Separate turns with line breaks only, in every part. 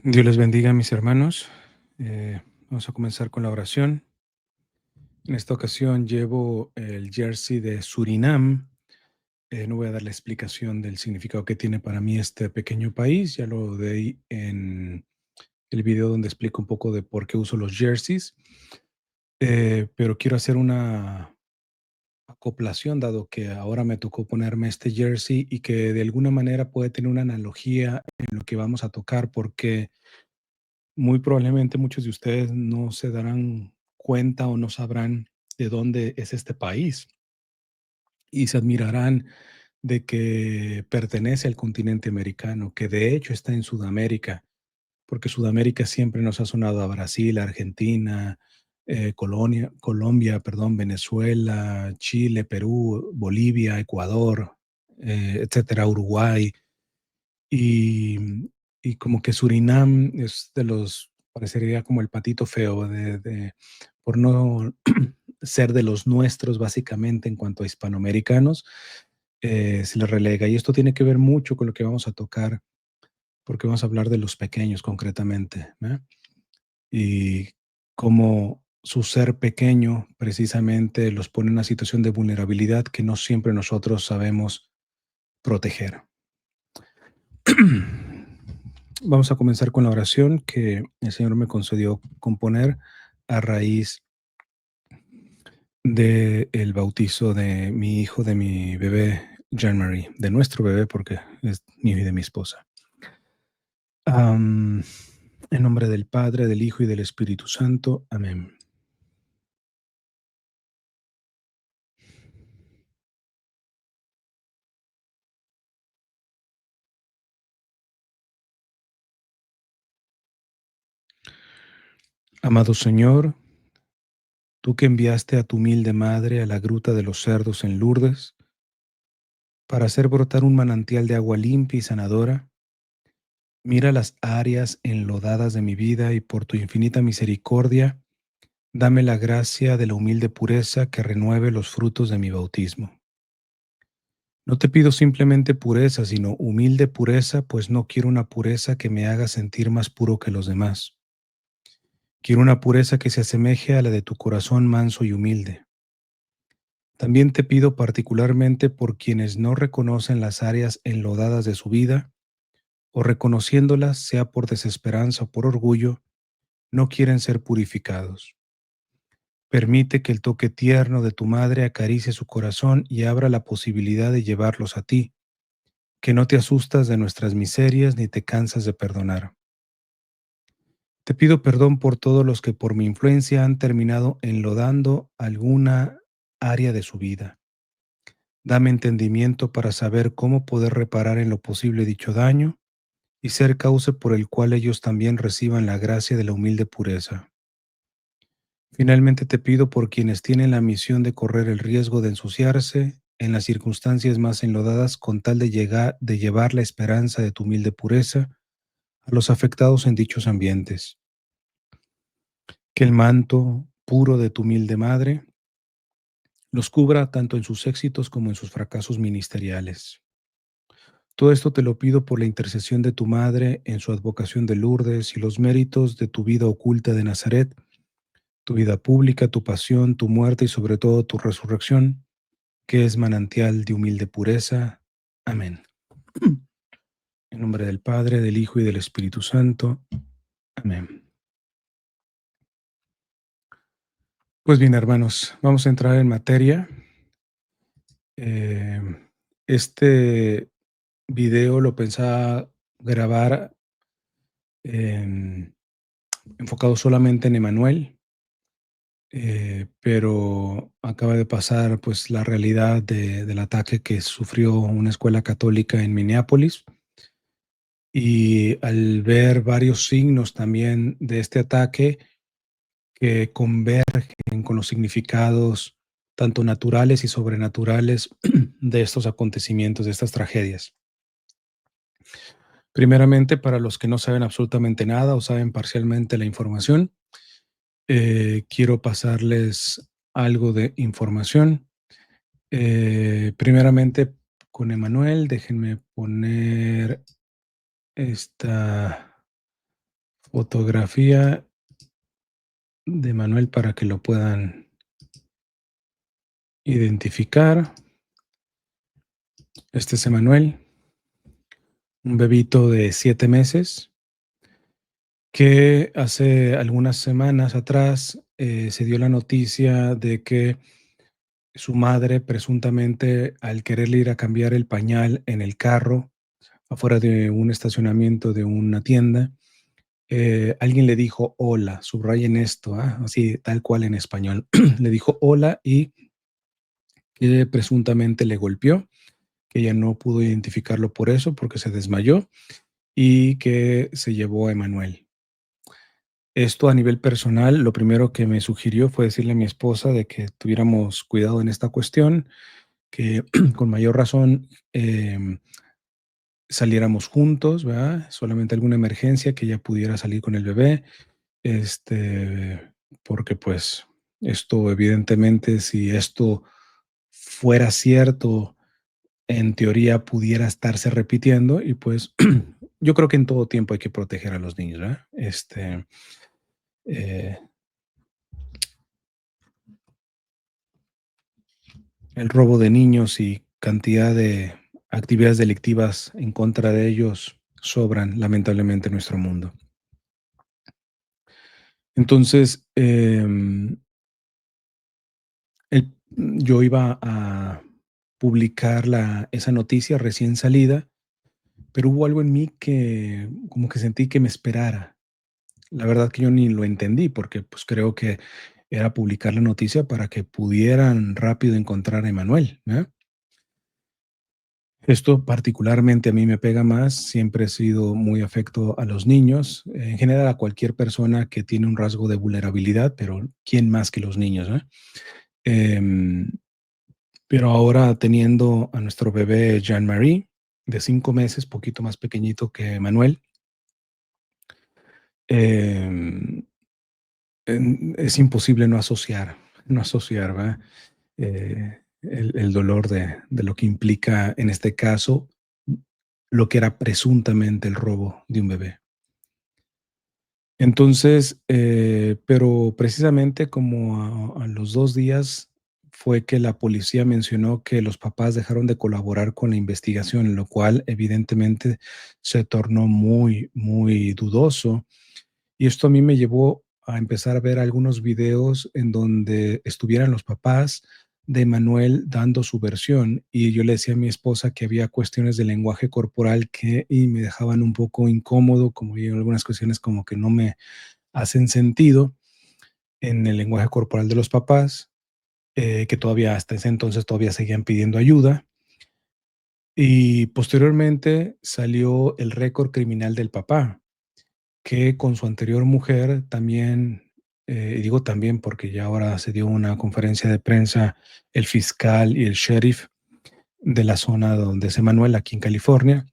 Dios les bendiga, mis hermanos. Vamos a comenzar con la oración. En esta ocasión llevo el jersey de Surinam. No voy a dar la explicación del significado que tiene para mí este pequeño país. Ya lo di en el video donde explico un poco de por qué uso los jerseys. Pero quiero hacer una acoplación, dado que ahora me tocó ponerme este jersey y que de alguna manera puede tener una analogía en lo que vamos a tocar, porque muy probablemente muchos de ustedes no se darán cuenta o no sabrán de dónde es este país y se admirarán de que pertenece al continente americano, que de hecho está en Sudamérica, porque Sudamérica siempre nos ha sonado a Brasil, Argentina, Colombia, perdón, Venezuela, Chile, Perú, Bolivia, Ecuador, etcétera, Uruguay. Y, y como que Surinam es de los, parecería como el patito feo por no ser de los nuestros, básicamente, en cuanto a hispanoamericanos, se le relega. Y esto tiene que ver mucho con lo que vamos a tocar, porque vamos a hablar de los pequeños concretamente, ¿verdad? Y cómo su ser pequeño precisamente los pone en una situación de vulnerabilidad que no siempre nosotros sabemos proteger. Vamos a comenzar con la oración que el Señor me concedió componer a raíz del bautizo de mi hijo, de mi bebé Jean-Marie, de nuestro bebé porque es mío y de mi esposa. Am, en nombre del Padre, del Hijo y del Espíritu Santo. Amén. Amado Señor, tú que enviaste a tu humilde madre a la gruta de los cerdos en Lourdes para hacer brotar un manantial de agua limpia y sanadora, mira las áreas enlodadas de mi vida y por tu infinita misericordia, dame la gracia de la humilde pureza que renueve los frutos de mi bautismo. No te pido simplemente pureza, sino humilde pureza, pues no quiero una pureza que me haga sentir más puro que los demás. Quiero una pureza que se asemeje a la de tu corazón manso y humilde. También te pido particularmente por quienes no reconocen las áreas enlodadas de su vida, o reconociéndolas, sea por desesperanza o por orgullo, no quieren ser purificados. Permite que el toque tierno de tu madre acaricie su corazón y abra la posibilidad de llevarlos a ti, que no te asustas de nuestras miserias ni te cansas de perdonar. Te pido perdón por todos los que por mi influencia han terminado enlodando alguna área de su vida. Dame entendimiento para saber cómo poder reparar en lo posible dicho daño y ser cauce por el cual ellos también reciban la gracia de la humilde pureza. Finalmente te pido por quienes tienen la misión de correr el riesgo de ensuciarse en las circunstancias más enlodadas con tal de llevar la esperanza de tu humilde pureza a los afectados en dichos ambientes. Que el manto puro de tu humilde madre los cubra tanto en sus éxitos como en sus fracasos ministeriales. Todo esto te lo pido por la intercesión de tu madre en su advocación de Lourdes y los méritos de tu vida oculta de Nazaret, tu vida pública, tu pasión, tu muerte y sobre todo tu resurrección, que es manantial de humilde pureza. Amén. En nombre del Padre, del Hijo y del Espíritu Santo. Amén. Pues bien, hermanos, vamos a entrar en materia. Eh, este video lo pensaba grabar en- enfocado solamente en Emanuel, pero acaba de pasar pues la realidad del ataque que sufrió una escuela católica en Minneapolis. Y al ver varios signos también de este ataque que convergen con los significados tanto naturales y sobrenaturales de estos acontecimientos, de estas tragedias. Primeramente, para los que no saben absolutamente nada o saben parcialmente la información, quiero pasarles algo de información. Primeramente, con Emanuel, déjenme poner esta. Fotografía de Manuel para que lo puedan identificar. Este es Emanuel, un bebito de 7 meses que hace algunas semanas atrás se dio la noticia de que su madre, presuntamente, al quererle ir a cambiar el pañal en el carro afuera de un estacionamiento de una tienda, alguien le dijo hola, subrayen esto, así tal cual en español. Le dijo hola y que presuntamente le golpeó, que ella no pudo identificarlo por eso, porque se desmayó y que se llevó a Emanuel. Esto a nivel personal, lo primero que me sugirió fue decirle a mi esposa de que tuviéramos cuidado en esta cuestión, que con mayor razón saliéramos juntos, ¿verdad? Solamente alguna emergencia que ella pudiera salir con el bebé, porque pues esto evidentemente, si esto fuera cierto, en teoría pudiera estarse repitiendo y pues yo creo que en todo tiempo hay que proteger a los niños, ¿verdad? Eh, el robo de niños y cantidad de actividades delictivas en contra de ellos sobran lamentablemente en nuestro mundo. Entonces, yo iba a publicar esa noticia recién salida, pero hubo algo en mí que como que sentí que me esperara. La verdad que yo ni lo entendí porque pues creo que era publicar la noticia para que pudieran rápido encontrar a Emanuel, ¿verdad? Esto particularmente a mí me pega más, siempre he sido muy afecto a los niños, en general a cualquier persona que tiene un rasgo de vulnerabilidad, pero ¿quién más que los niños, Em, pero ahora teniendo a nuestro bebé Jean-Marie, de 5 meses, poquito más pequeñito que Manuel, em, es imposible no asociar, ¿verdad? El dolor de lo que implica, en este caso, lo que era presuntamente el robo de un bebé. Entonces, pero precisamente como a los 2 días fue que la policía mencionó que los papás dejaron de colaborar con la investigación, lo cual evidentemente se tornó muy, muy dudoso. Y esto a mí me llevó a empezar a ver algunos videos en donde estuvieran los papás de Manuel dando su versión, y yo le decía a mi esposa que había cuestiones de lenguaje corporal que y me dejaban un poco incómodo, como y algunas cuestiones como que no me hacen sentido en el lenguaje corporal de los papás, que todavía hasta ese entonces todavía seguían pidiendo ayuda. Y posteriormente salió el récord criminal del papá, que con su anterior mujer también, y digo también porque ya ahora se dio una conferencia de prensa el fiscal y el sheriff de la zona donde es Emanuel, aquí en California,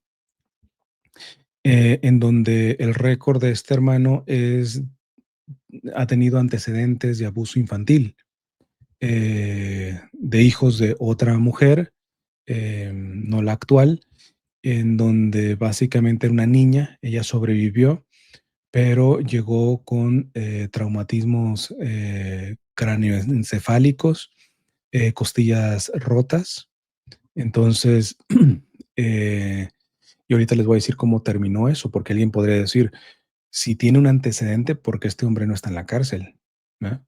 en donde el récord de este hermano ha tenido antecedentes de abuso infantil, de hijos de otra mujer, no la actual, en donde básicamente era una niña, ella sobrevivió, pero llegó con traumatismos cráneoencefálicos, costillas rotas. Entonces, eh, y ahorita les voy a decir cómo terminó eso, porque alguien podría decir, si tiene un antecedente, ¿por qué este hombre no está en la cárcel? ¿No?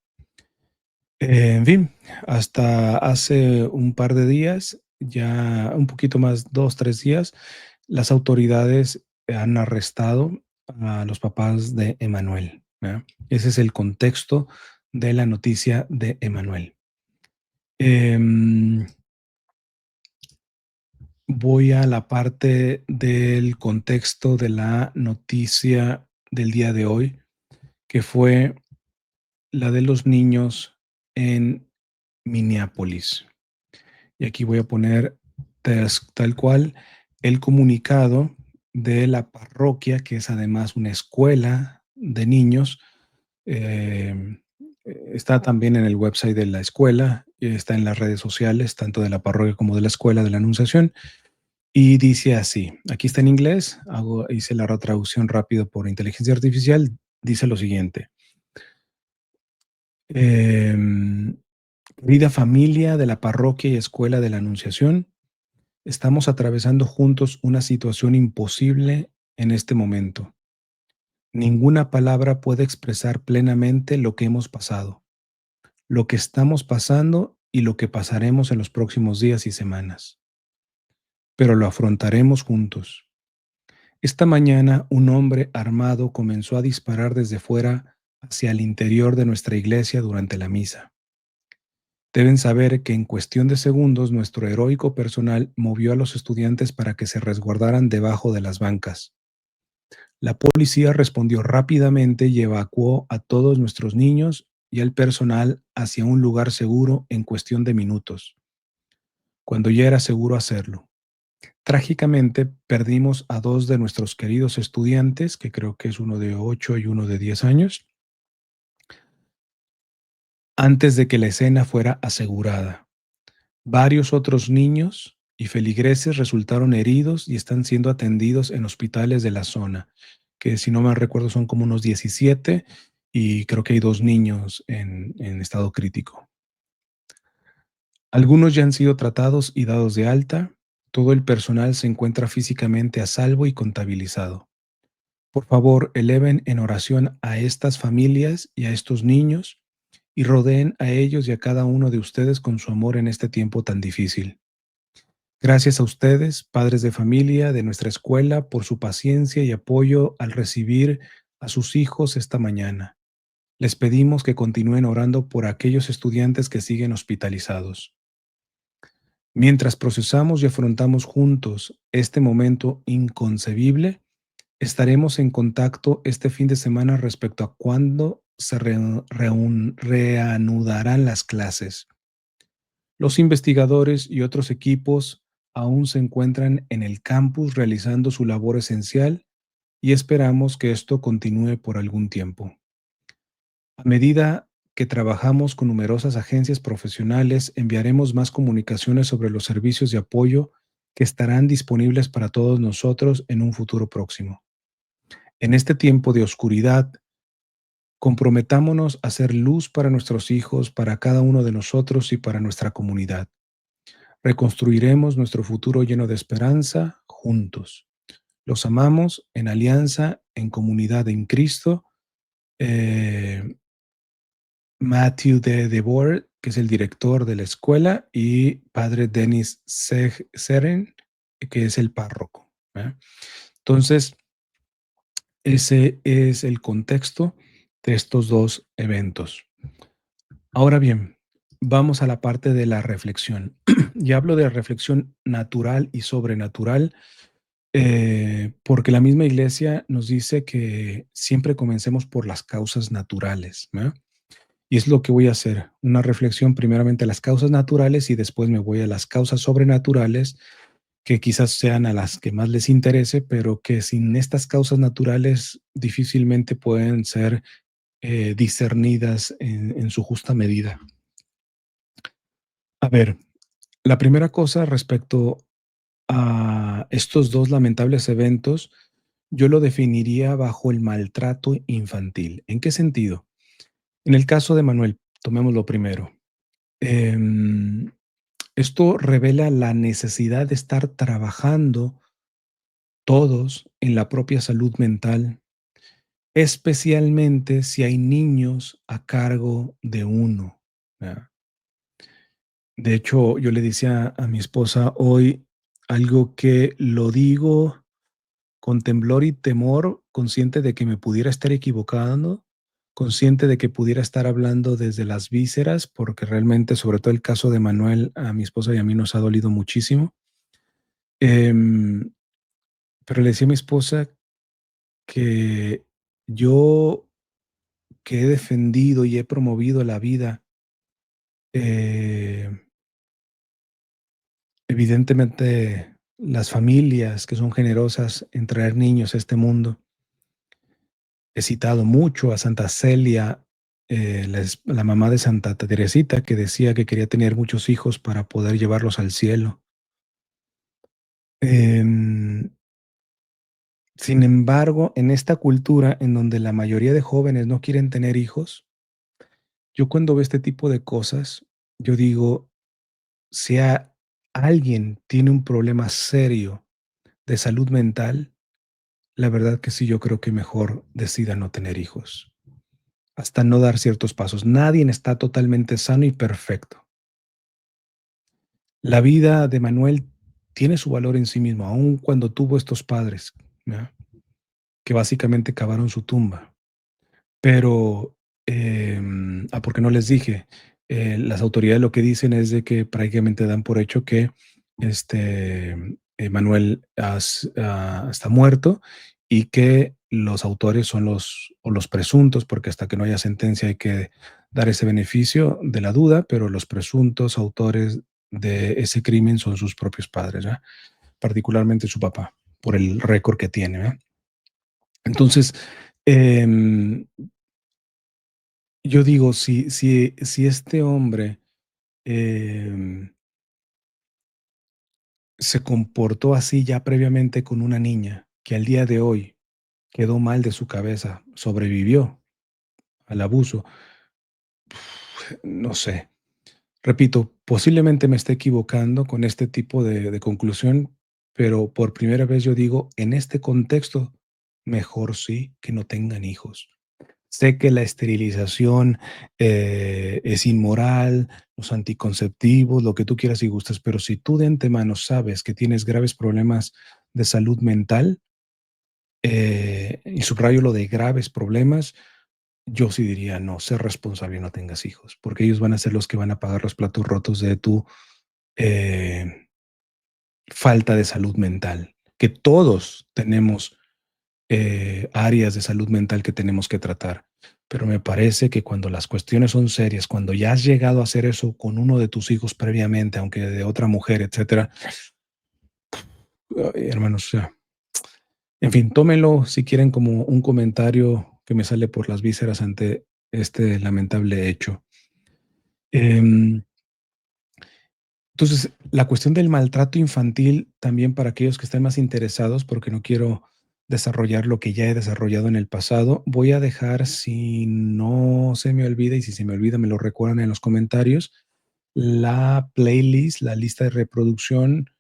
En fin, hasta hace un par de días, ya un poquito más, 2, 3 días, las autoridades han arrestado a los papás de Emanuel, ¿verdad? Ese es el contexto de la noticia de Emanuel. Em, Voy a la parte del contexto de la noticia del día de hoy, que fue la de los niños en Minneapolis. Y aquí voy a poner tal cual el comunicado de la parroquia, que es además una escuela de niños. eh, Está también en el website de la escuela, está en las redes sociales, tanto de la parroquia como de la escuela de la Anunciación. Y dice así, aquí está en inglés, hice la traducción rápido por inteligencia artificial, dice lo siguiente. em, Querida familia de la parroquia y escuela de la Anunciación, estamos atravesando juntos una situación imposible en este momento. Ninguna palabra puede expresar plenamente lo que hemos pasado, lo que estamos pasando y lo que pasaremos en los próximos días y semanas. Pero lo afrontaremos juntos. Esta mañana un hombre armado comenzó a disparar desde fuera hacia el interior de nuestra iglesia durante la misa. Deben saber que en cuestión de segundos nuestro heroico personal movió a los estudiantes para que se resguardaran debajo de las bancas. La policía respondió rápidamente y evacuó a todos nuestros niños y al personal hacia un lugar seguro en cuestión de minutos, cuando ya era seguro hacerlo. Trágicamente, perdimos a dos de nuestros queridos estudiantes, que creo que es uno de 8 y uno de 10 años, antes de que la escena fuera asegurada. Varios otros niños y feligreses resultaron heridos y están siendo atendidos en hospitales de la zona, que si no me recuerdo son como unos 17 y creo que hay dos niños en estado crítico. Algunos ya han sido tratados y dados de alta. Todo el personal se encuentra físicamente a salvo y contabilizado. Por favor, eleven en oración a estas familias y a estos niños y rodeen a ellos y a cada uno de ustedes con su amor en este tiempo tan difícil. Gracias a ustedes, padres de familia de nuestra escuela, por su paciencia y apoyo al recibir a sus hijos esta mañana. Les pedimos que continúen orando por aquellos estudiantes que siguen hospitalizados. Mientras procesamos y afrontamos juntos este momento inconcebible, estaremos en contacto este fin de semana respecto a cuándo se reanudarán las clases. Los investigadores y otros equipos aún se encuentran en el campus realizando su labor esencial y esperamos que esto continúe por algún tiempo. A medida que trabajamos con numerosas agencias profesionales, enviaremos más comunicaciones sobre los servicios de apoyo que estarán disponibles para todos nosotros en un futuro próximo. En este tiempo de oscuridad, comprometámonos a ser luz para nuestros hijos, para cada uno de nosotros y para nuestra comunidad. Reconstruiremos nuestro futuro lleno de esperanza juntos. Los amamos en alianza, en comunidad en Cristo. Eh, Matthew D. DeBoer, que es el director de la escuela, y padre Dennis Seren, que es el párroco. Entonces, ese es el contexto de estos dos eventos. Ahora bien, vamos a la parte de la reflexión. Y hablo de reflexión natural y sobrenatural, porque la misma iglesia nos dice que siempre comencemos por las causas naturales, ¿no? Y es lo que voy a hacer, una reflexión primeramente a las causas naturales y después me voy a las causas sobrenaturales, que quizás sean a las que más les interese, pero que sin estas causas naturales difícilmente pueden ser discernidas en su justa medida. A ver, la primera cosa respecto a estos dos lamentables eventos, yo lo definiría bajo el maltrato infantil. ¿En qué sentido? En el caso de Manuel, tomémoslo primero. Em, Esto revela la necesidad de estar trabajando todos en la propia salud mental, especialmente si hay niños a cargo de uno. ¿Verdad? De hecho, yo le decía a mi esposa hoy algo que lo digo con temblor y temor, consciente de que me pudiera estar equivocando, consciente de que pudiera estar hablando desde las vísceras, porque realmente, sobre todo el caso de Manuel, a mi esposa y a mí nos ha dolido muchísimo. Em, pero le decía a mi esposa que yo que he defendido y he promovido la vida, eh, evidentemente las familias que son generosas en traer niños a este mundo. He citado mucho a Santa Celia, la mamá de Santa Teresita, que decía que quería tener muchos hijos para poder llevarlos al cielo. Em, Sin embargo, en esta cultura en donde la mayoría de jóvenes no quieren tener hijos, yo cuando veo este tipo de cosas, yo digo, si alguien tiene un problema serio de salud mental, la verdad que sí, yo creo que mejor decida no tener hijos, hasta no dar ciertos pasos. Nadie está totalmente sano y perfecto. La vida de Manuel tiene su valor en sí mismo, aun cuando tuvo estos padres, ¿ya? Que básicamente cavaron su tumba. Pero, porque no les dije, las autoridades lo que dicen es de que prácticamente dan por hecho que este, Manuel está muerto y que los autores son o los presuntos, porque hasta que no haya sentencia hay que dar ese beneficio de la duda, pero los presuntos autores de ese crimen son sus propios padres, ¿verdad? Particularmente su papá, por el récord que tiene, ¿verdad? Entonces, em, yo digo, si este hombre, em, se comportó así ya previamente con una niña, que al día de hoy quedó mal de su cabeza, sobrevivió al abuso, no sé. Repito, posiblemente me esté equivocando con este tipo de conclusión, pero por primera vez yo digo, en este contexto, mejor sí que no tengan hijos. Sé que la esterilización, es inmoral, los anticonceptivos, lo que tú quieras y gustes, pero si tú de antemano sabes que tienes graves problemas de salud mental, y subrayo lo de graves problemas, yo sí diría: "No, sé responsable y no tengas hijos", porque ellos van a ser los que van a pagar los platos rotos de tu, eh, falta de salud mental, que todos tenemos áreas de salud mental que tenemos que tratar. Pero me parece que cuando las cuestiones son serias, cuando ya has llegado a hacer eso con uno de tus hijos previamente, aunque de otra mujer, etcétera, ay, hermanos, o sea, en fin, tómenlo si quieren como un comentario que me sale por las vísceras ante este lamentable hecho. Em, entonces, la cuestión del maltrato infantil, también para aquellos que estén más interesados, porque no quiero desarrollar lo que ya he desarrollado en el pasado, voy a dejar, si no se me olvida, y si se me olvida, me lo recuerdan en los comentarios, la playlist, la lista de reproducción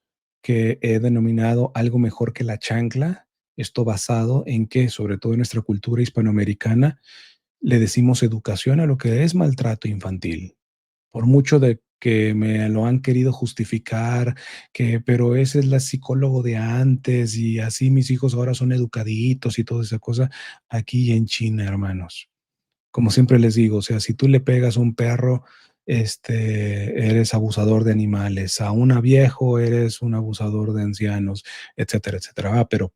que he denominado Algo mejor que la chancla. Esto basado en que, sobre todo en nuestra cultura hispanoamericana, le decimos educación a lo que es maltrato infantil. Por mucho de que me lo han querido justificar, que pero ese es la psicólogo de antes y así mis hijos ahora son educaditos y toda esa cosa, aquí en China, hermanos. Como siempre les digo, o sea, si tú le pegas a un perro, eres abusador de animales, a un viejo eres un abusador de ancianos, etcétera, etcétera. Pero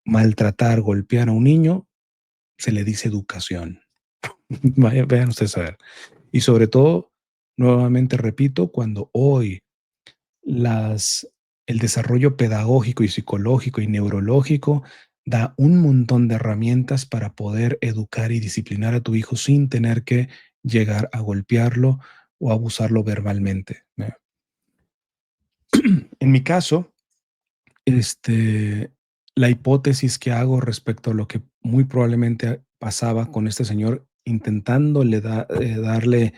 maltratar, golpear a un niño, se le dice educación. Vaya, vean ustedes a ver. Y sobre todo, nuevamente repito, cuando hoy las el desarrollo pedagógico y psicológico y neurológico da un montón de herramientas para poder educar y disciplinar a tu hijo sin tener que llegar a golpearlo o abusarlo verbalmente. En mi caso, este, la hipótesis que hago respecto a lo que muy probablemente pasaba con este señor, intentándole darle,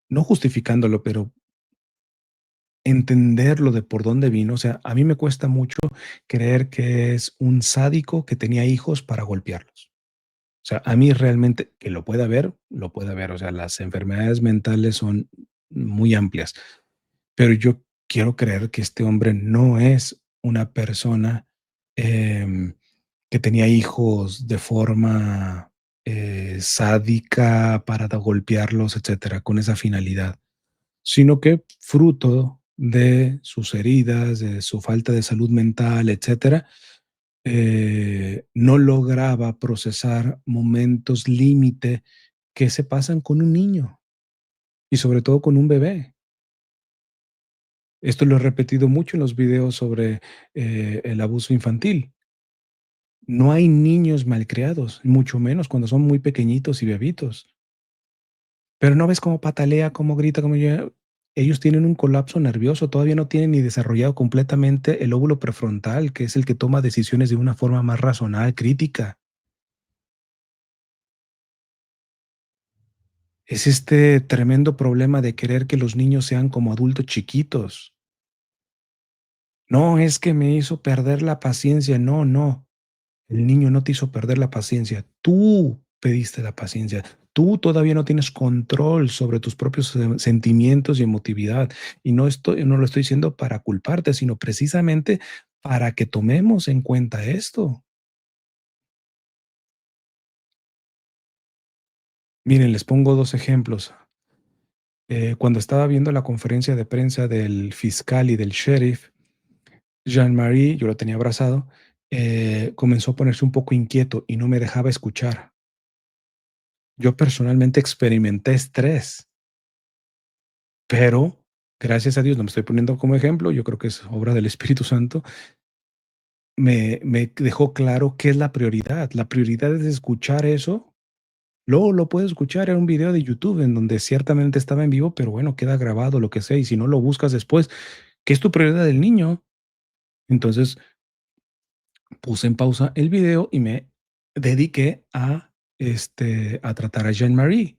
no justificándolo, pero entenderlo de por dónde vino. O sea, a mí me cuesta mucho creer que es un sádico que tenía hijos para golpearlos. O sea, a mí realmente que lo pueda ver, lo puede ver. O sea, las enfermedades mentales son muy amplias, pero yo quiero creer que este hombre no es una persona, em, que tenía hijos de forma, sádica para golpearlos, etcétera, con esa finalidad, sino que fruto de sus heridas, de su falta de salud mental, etcétera, no lograba procesar momentos límite que se pasan con un niño y sobre todo con un bebé. Esto lo he repetido mucho en los videos sobre el abuso infantil. No hay niños malcriados, mucho menos cuando son muy pequeñitos y bebitos. Pero no ves cómo patalea, cómo grita, cómo llora. ellos tienen un colapso nervioso, todavía no tienen ni desarrollado completamente el lóbulo prefrontal, que es el que toma decisiones de una forma más racional, crítica. Es este tremendo problema de querer que los niños sean como adultos chiquitos. No, es que me hizo perder la paciencia. No, no. El niño no te hizo perder la paciencia. Tú pediste la paciencia. Tú todavía no tienes control sobre tus propios sentimientos y emotividad. Y no lo estoy diciendo para culparte, sino precisamente para que tomemos en cuenta esto. Miren, les pongo dos ejemplos. Cuando estaba viendo la conferencia de prensa del fiscal y del sheriff, Jean-Marie, yo lo tenía abrazado, comenzó a ponerse un poco inquieto y no me dejaba escuchar. Yo personalmente experimenté estrés, pero gracias a Dios, no me estoy poniendo como ejemplo, yo creo que es obra del Espíritu Santo, me dejó claro qué es la prioridad. La prioridad es escuchar eso. Luego lo puedes escuchar en un video de YouTube en donde ciertamente estaba en vivo, pero bueno, queda grabado, lo que sea, y si no lo buscas después, ¿qué es tu prioridad del niño? Entonces puse en pausa el video y me dediqué a tratar a Jean-Marie.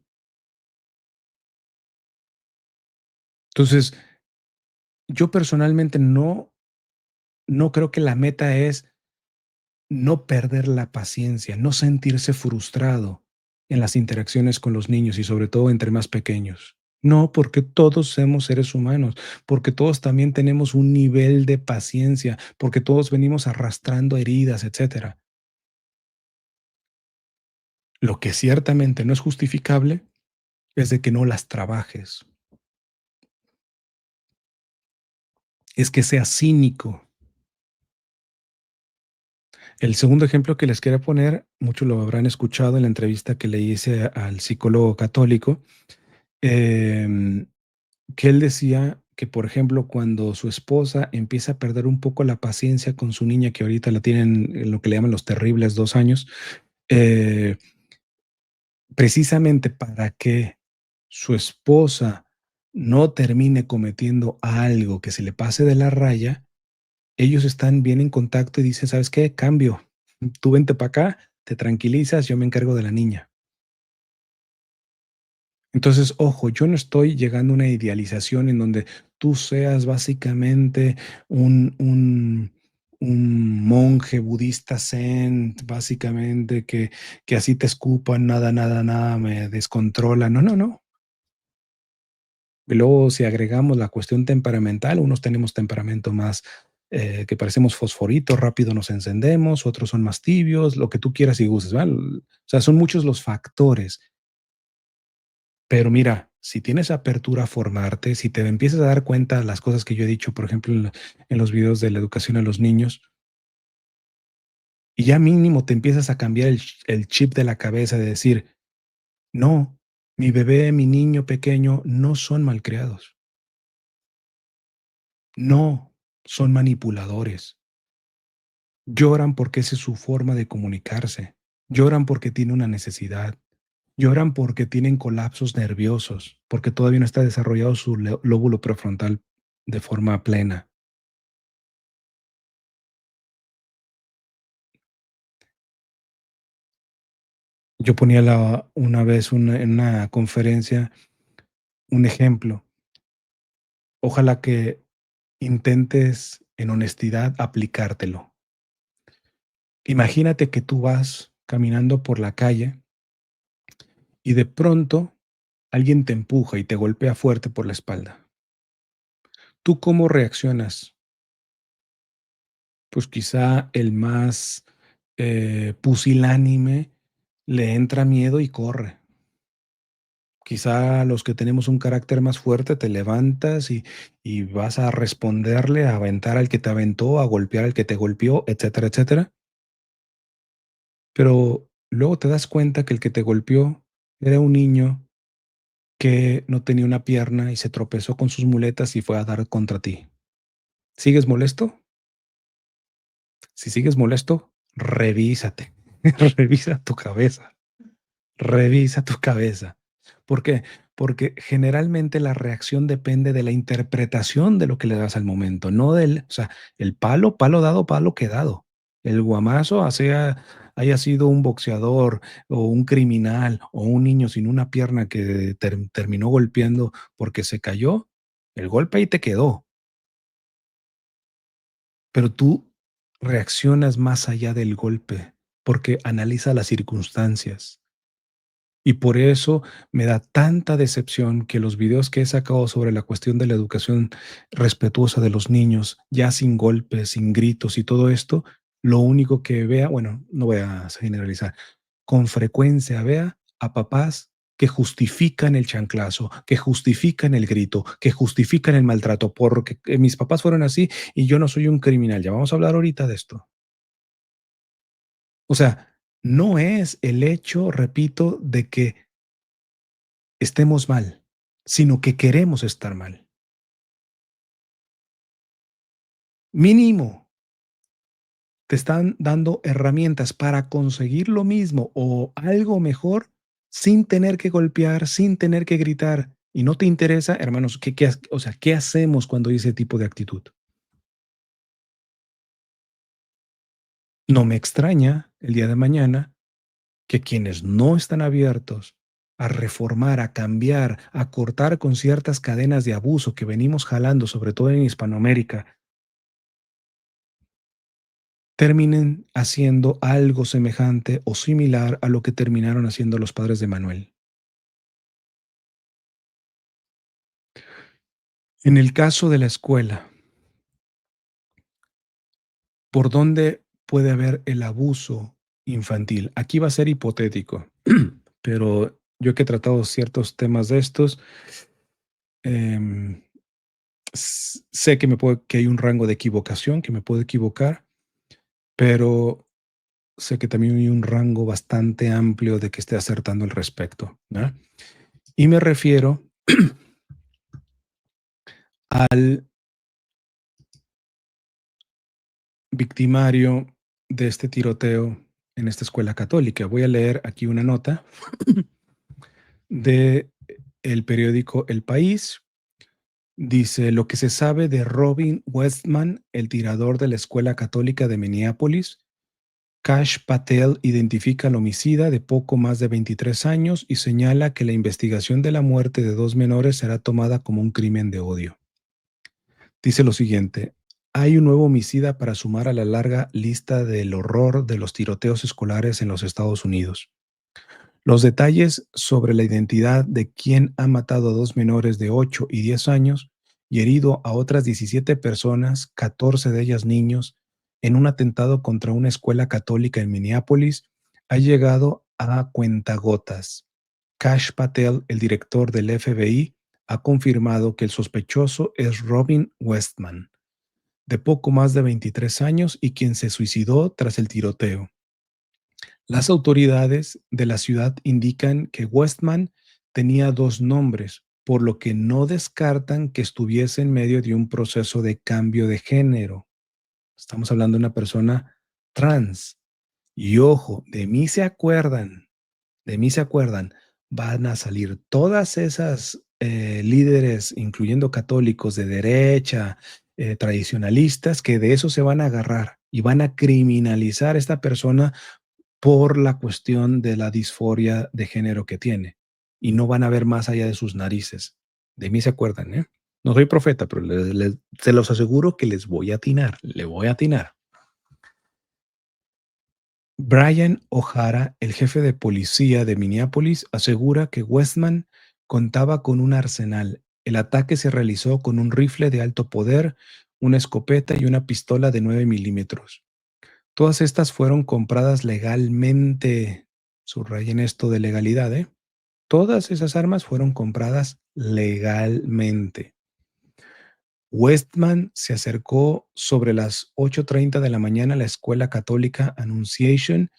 Entonces, yo personalmente no creo que la meta es no perder la paciencia, no sentirse frustrado en las interacciones con los niños y sobre todo entre más pequeños. No, porque todos somos seres humanos, porque todos también tenemos un nivel de paciencia, porque todos venimos arrastrando heridas, etcétera. Lo que ciertamente no es justificable es de que no las trabajes, es que seas cínico. El segundo ejemplo que les quiero poner, muchos lo habrán escuchado en la entrevista que le hice al psicólogo católico, em, que él decía que, por ejemplo, cuando su esposa empieza a perder un poco la paciencia con su niña, que ahorita la tienen en lo que le llaman los terribles 2 años, eh, precisamente para que su esposa no termine cometiendo algo que se le pase de la raya, ellos están bien en contacto y dicen, ¿sabes qué? Cambio, tú vente para acá, te tranquilizas, yo me encargo de la niña. Entonces, ojo, yo no estoy llegando a una idealización en donde tú seas básicamente un monje budista zen, básicamente que así te escupan, nada, nada, nada, me descontrola. No, no, no. Y luego, si agregamos la cuestión temperamental, unos tenemos temperamento más que parecemos fosforitos, rápido nos encendemos, otros son más tibios, lo que tú quieras y gustes, ¿verdad? O sea, son muchos los factores. Pero mira, si tienes apertura a formarte, si te empiezas a dar cuenta de las cosas que yo he dicho, por ejemplo, en los videos de la educación a los niños, y ya mínimo te empiezas a cambiar el chip de la cabeza de decir, no, mi bebé, mi niño pequeño no son malcriados, no son manipuladores, lloran porque esa es su forma de comunicarse, lloran porque tiene una necesidad, lloran porque tienen colapsos nerviosos, porque todavía no está desarrollado su lóbulo prefrontal de forma plena. Yo ponía una vez en una conferencia un ejemplo. Ojalá que intentes en honestidad aplicártelo. Imagínate que tú vas caminando por la calle y de pronto alguien te empuja y te golpea fuerte por la espalda. ¿Tú cómo reaccionas? Pues quizá el más pusilánime le entra miedo y corre. Quizá los que tenemos un carácter más fuerte te levantas y vas a responderle, a aventar al que te aventó, a golpear al que te golpeó, etcétera, etcétera. Pero luego te das cuenta que el que te golpeó era un niño que no tenía una pierna y se tropezó con sus muletas y fue a dar contra ti. ¿Sigues molesto? Si sigues molesto, revísate. Revisa tu cabeza. Revisa tu cabeza. ¿Por qué? Porque generalmente la reacción depende de la interpretación de lo que le das al momento, no del, o sea, el palo, palo dado, palo quedado. El guamazo, haya sido un boxeador o un criminal o un niño sin una pierna que terminó golpeando porque se cayó, el golpe ahí te quedó, pero tú reaccionas más allá del golpe porque analiza las circunstancias. Y por eso me da tanta decepción que los videos que he sacado sobre la cuestión de la educación respetuosa de los niños, ya sin golpes, sin gritos y todo esto, lo único que vea, bueno, no voy a generalizar, con frecuencia vea a papás que justifican el chanclazo, que justifican el grito, que justifican el maltrato, porque mis papás fueron así y yo no soy un criminal. Ya vamos a hablar ahorita de esto. O sea, no es el hecho, repito, de que estemos mal, sino que queremos estar mal. Mínimo, te están dando herramientas para conseguir lo mismo o algo mejor sin tener que golpear, sin tener que gritar. Y no te interesa, hermanos, o sea, ¿qué hacemos cuando hay ese tipo de actitud? No me extraña el día de mañana que quienes no están abiertos a reformar, a cambiar, a cortar con ciertas cadenas de abuso que venimos jalando, sobre todo en Hispanoamérica, terminen haciendo algo semejante o similar a lo que terminaron haciendo los padres de Manuel. En el caso de la escuela, ¿por dónde puede haber el abuso infantil? Aquí va a ser hipotético, pero yo que he tratado ciertos temas de estos, em, sé que que hay un rango de equivocación, que me puedo equivocar, pero sé que también hay un rango bastante amplio de que esté acertando al respecto, ¿no? Y me refiero al victimario de este tiroteo en esta escuela católica. Voy a leer aquí una nota de el periódico El País. Dice, lo que se sabe de Robin Westman, el tirador de la escuela católica de Minneapolis. Kash Patel identifica al homicida de poco más de 23 años y señala que la investigación de la muerte de dos menores será tomada como un crimen de odio. Dice lo siguiente, hay un nuevo homicida para sumar a la larga lista del horror de los tiroteos escolares en los Estados Unidos. Los detalles sobre la identidad de quien ha matado a dos menores de 8 y 10 años y herido a otras 17 personas, 14 de ellas niños, en un atentado contra una escuela católica en Minneapolis, ha llegado a cuentagotas. Kash Patel, el director del FBI, ha confirmado que el sospechoso es Robin Westman, de poco más de 23 años y quien se suicidó tras el tiroteo. Las autoridades de la ciudad indican que Westman tenía dos nombres, por lo que no descartan que estuviese en medio de un proceso de cambio de género. Estamos hablando de una persona trans. Y ojo, de mí se acuerdan, van a salir todas esas líderes, incluyendo católicos de derecha, tradicionalistas, que de eso se van a agarrar y van a criminalizar a esta persona por la cuestión de la disforia de género que tiene. Y no van a ver más allá de sus narices. De mí se acuerdan, ¿eh? No soy profeta, pero se los aseguro que les voy a atinar, le voy a atinar. Brian O'Hara, el jefe de policía de Minneapolis, asegura que Westman contaba con un arsenal. El ataque se realizó con un rifle de alto poder, una escopeta y una pistola de 9 milímetros. Todas estas fueron compradas legalmente. Subrayen esto de legalidad, ¿eh? Todas esas armas fueron compradas legalmente. Westman se acercó sobre las 8:30 de la mañana a la escuela católica Annunciation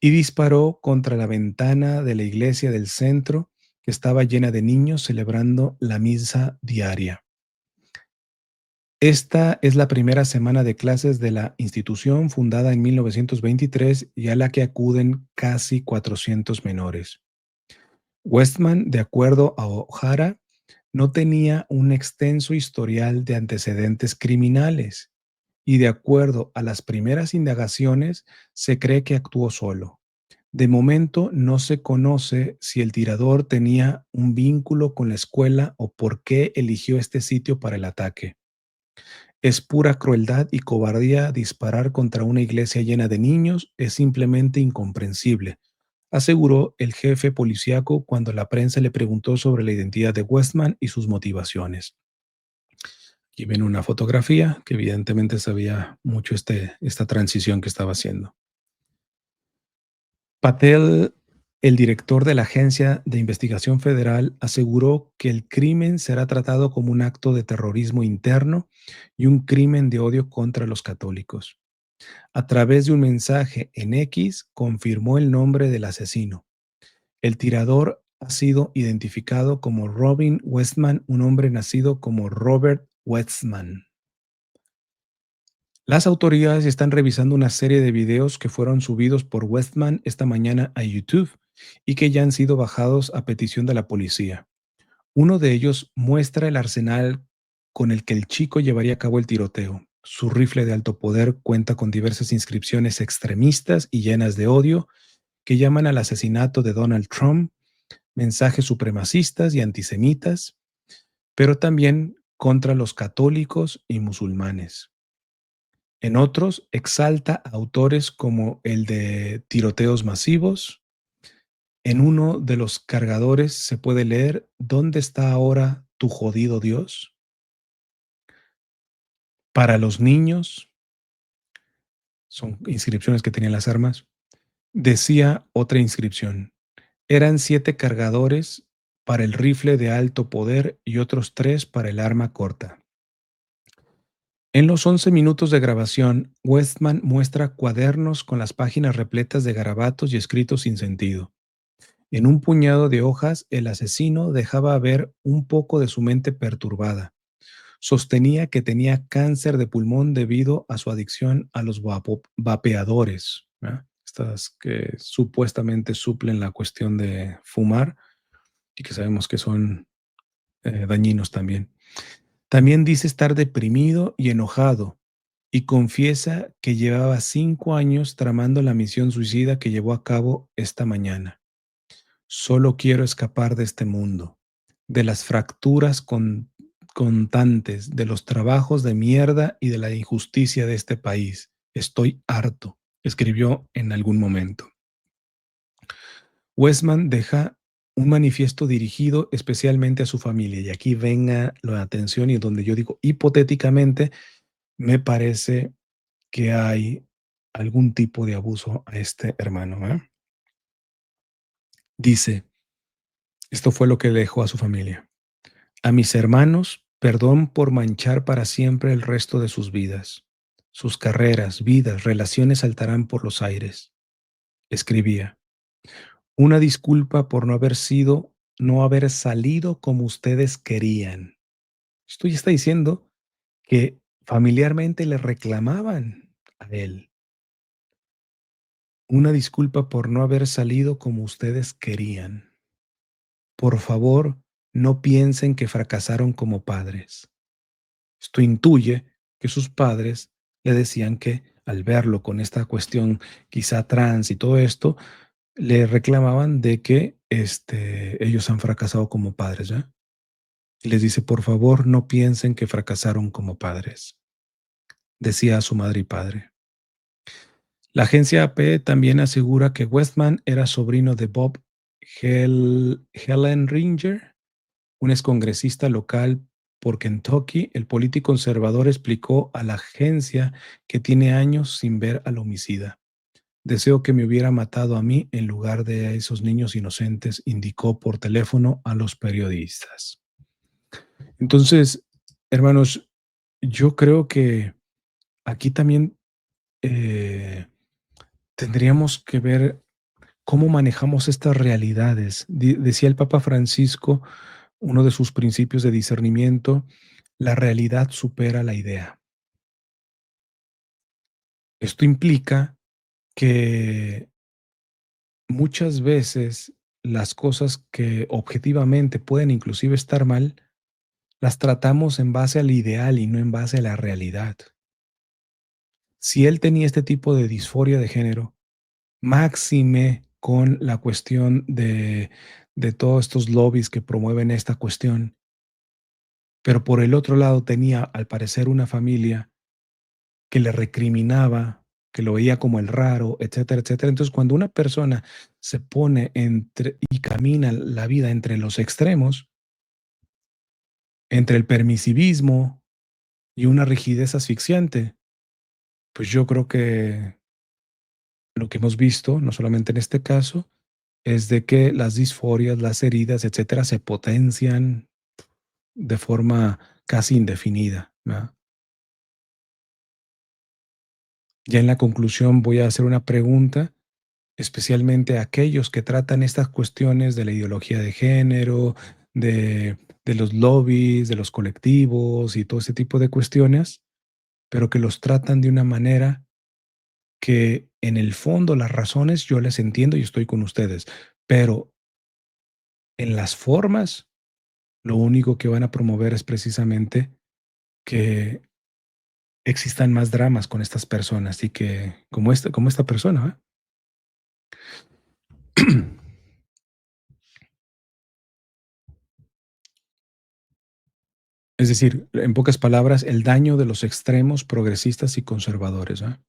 y disparó contra la ventana de la iglesia del centro, que estaba llena de niños celebrando la misa diaria. Esta es la primera semana de clases de la institución fundada en 1923 y a la que acuden casi 400 menores. Westman, de acuerdo a O'Hara, no tenía un extenso historial de antecedentes criminales y de acuerdo a las primeras indagaciones se cree que actuó solo. De momento no se conoce si el tirador tenía un vínculo con la escuela o por qué eligió este sitio para el ataque. Es pura crueldad y cobardía disparar contra una iglesia llena de niños, es simplemente incomprensible, aseguró el jefe policíaco cuando la prensa le preguntó sobre la identidad de Westman y sus motivaciones. Aquí ven una fotografía que evidentemente sabía mucho esta transición que estaba haciendo. Patel, el director de la Agencia de Investigación Federal, aseguró que el crimen será tratado como un acto de terrorismo interno y un crimen de odio contra los católicos. A través de un mensaje en X, confirmó el nombre del asesino. El tirador ha sido identificado como Robin Westman, un hombre nacido como Robert Westman. Las autoridades están revisando una serie de videos que fueron subidos por Westman esta mañana a YouTube y que ya han sido bajados a petición de la policía. Uno de ellos muestra el arsenal con el que el chico llevaría a cabo el tiroteo. Su rifle de alto poder cuenta con diversas inscripciones extremistas y llenas de odio que llaman al asesinato de Donald Trump, mensajes supremacistas y antisemitas, pero también contra los católicos y musulmanes. En otros, exalta a autores como el de tiroteos masivos. En uno de los cargadores se puede leer ¿Dónde está ahora tu jodido Dios? Para los niños, son inscripciones que tenían las armas. Decía otra inscripción. Eran 7 cargadores para el rifle de alto poder y otros 3 para el arma corta. En los 11 minutos de grabación, Westman muestra cuadernos con las páginas repletas de garabatos y escritos sin sentido. En un puñado de hojas, el asesino dejaba ver un poco de su mente perturbada. Sostenía que tenía cáncer de pulmón debido a su adicción a los vapeadores, ¿verdad? Estas que supuestamente suplen la cuestión de fumar y que sabemos que son dañinos también. También dice estar deprimido y enojado y confiesa que llevaba 5 años tramando la misión suicida que llevó a cabo esta mañana. Solo quiero escapar de este mundo, de las fracturas constantes, de los trabajos de mierda y de la injusticia de este país. Estoy harto, escribió en algún momento. Westman deja un manifiesto dirigido especialmente a su familia, y aquí venga la atención y donde yo digo hipotéticamente, me parece que hay algún tipo de abuso a este hermano, ¿eh? Dice, esto fue lo que le dejó a su familia. A mis hermanos, perdón por manchar para siempre el resto de sus vidas. Sus carreras, vidas, relaciones saltarán por los aires. Escribía, una disculpa por no haber salido como ustedes querían. Esto ya está diciendo que familiarmente le reclamaban a él. Una disculpa por no haber salido como ustedes querían. Por favor, no piensen que fracasaron como padres. Esto intuye que sus padres le decían que al verlo con esta cuestión quizá trans y todo esto, le reclamaban de que ellos han fracasado como padres, ¿ya? Y les dice, por favor, no piensen que fracasaron como padres, decía a su madre y padre. La agencia AP también asegura que Westman era sobrino de Bob Hellenringer, un excongresista local por Kentucky. El político conservador explicó a la agencia que tiene años sin ver al homicida. Deseo que me hubiera matado a mí en lugar de a esos niños inocentes, indicó por teléfono a los periodistas. Entonces, hermanos, yo creo que aquí también eh, tendríamos que ver cómo manejamos estas realidades. Decía el Papa Francisco, uno de sus principios de discernimiento, la realidad supera la idea. Esto implica que muchas veces las cosas que objetivamente pueden inclusive estar mal, las tratamos en base al ideal y no en base a la realidad. Si él tenía este tipo de disforia de género, máxime con la cuestión de todos estos lobbies que promueven esta cuestión, pero por el otro lado tenía, al parecer, una familia que le recriminaba, que lo veía como el raro, etcétera, etcétera. Entonces, cuando una persona se pone entre y camina la vida entre los extremos, entre el permisivismo y una rigidez asfixiante, pues yo creo que lo que hemos visto, no solamente en este caso, es de que las disforias, las heridas, etcétera, se potencian de forma casi indefinida, ¿verdad? Ya en la conclusión voy a hacer una pregunta, especialmente a aquellos que tratan estas cuestiones de la ideología de género, de los lobbies, de los colectivos y todo ese tipo de cuestiones, pero que los tratan de una manera que en el fondo las razones yo les entiendo y estoy con ustedes, pero en las formas lo único que van a promover es precisamente que existan más dramas con estas personas y que como esta persona, ¿eh? Es decir, en pocas palabras, el daño de los extremos progresistas y conservadores, ¿ah?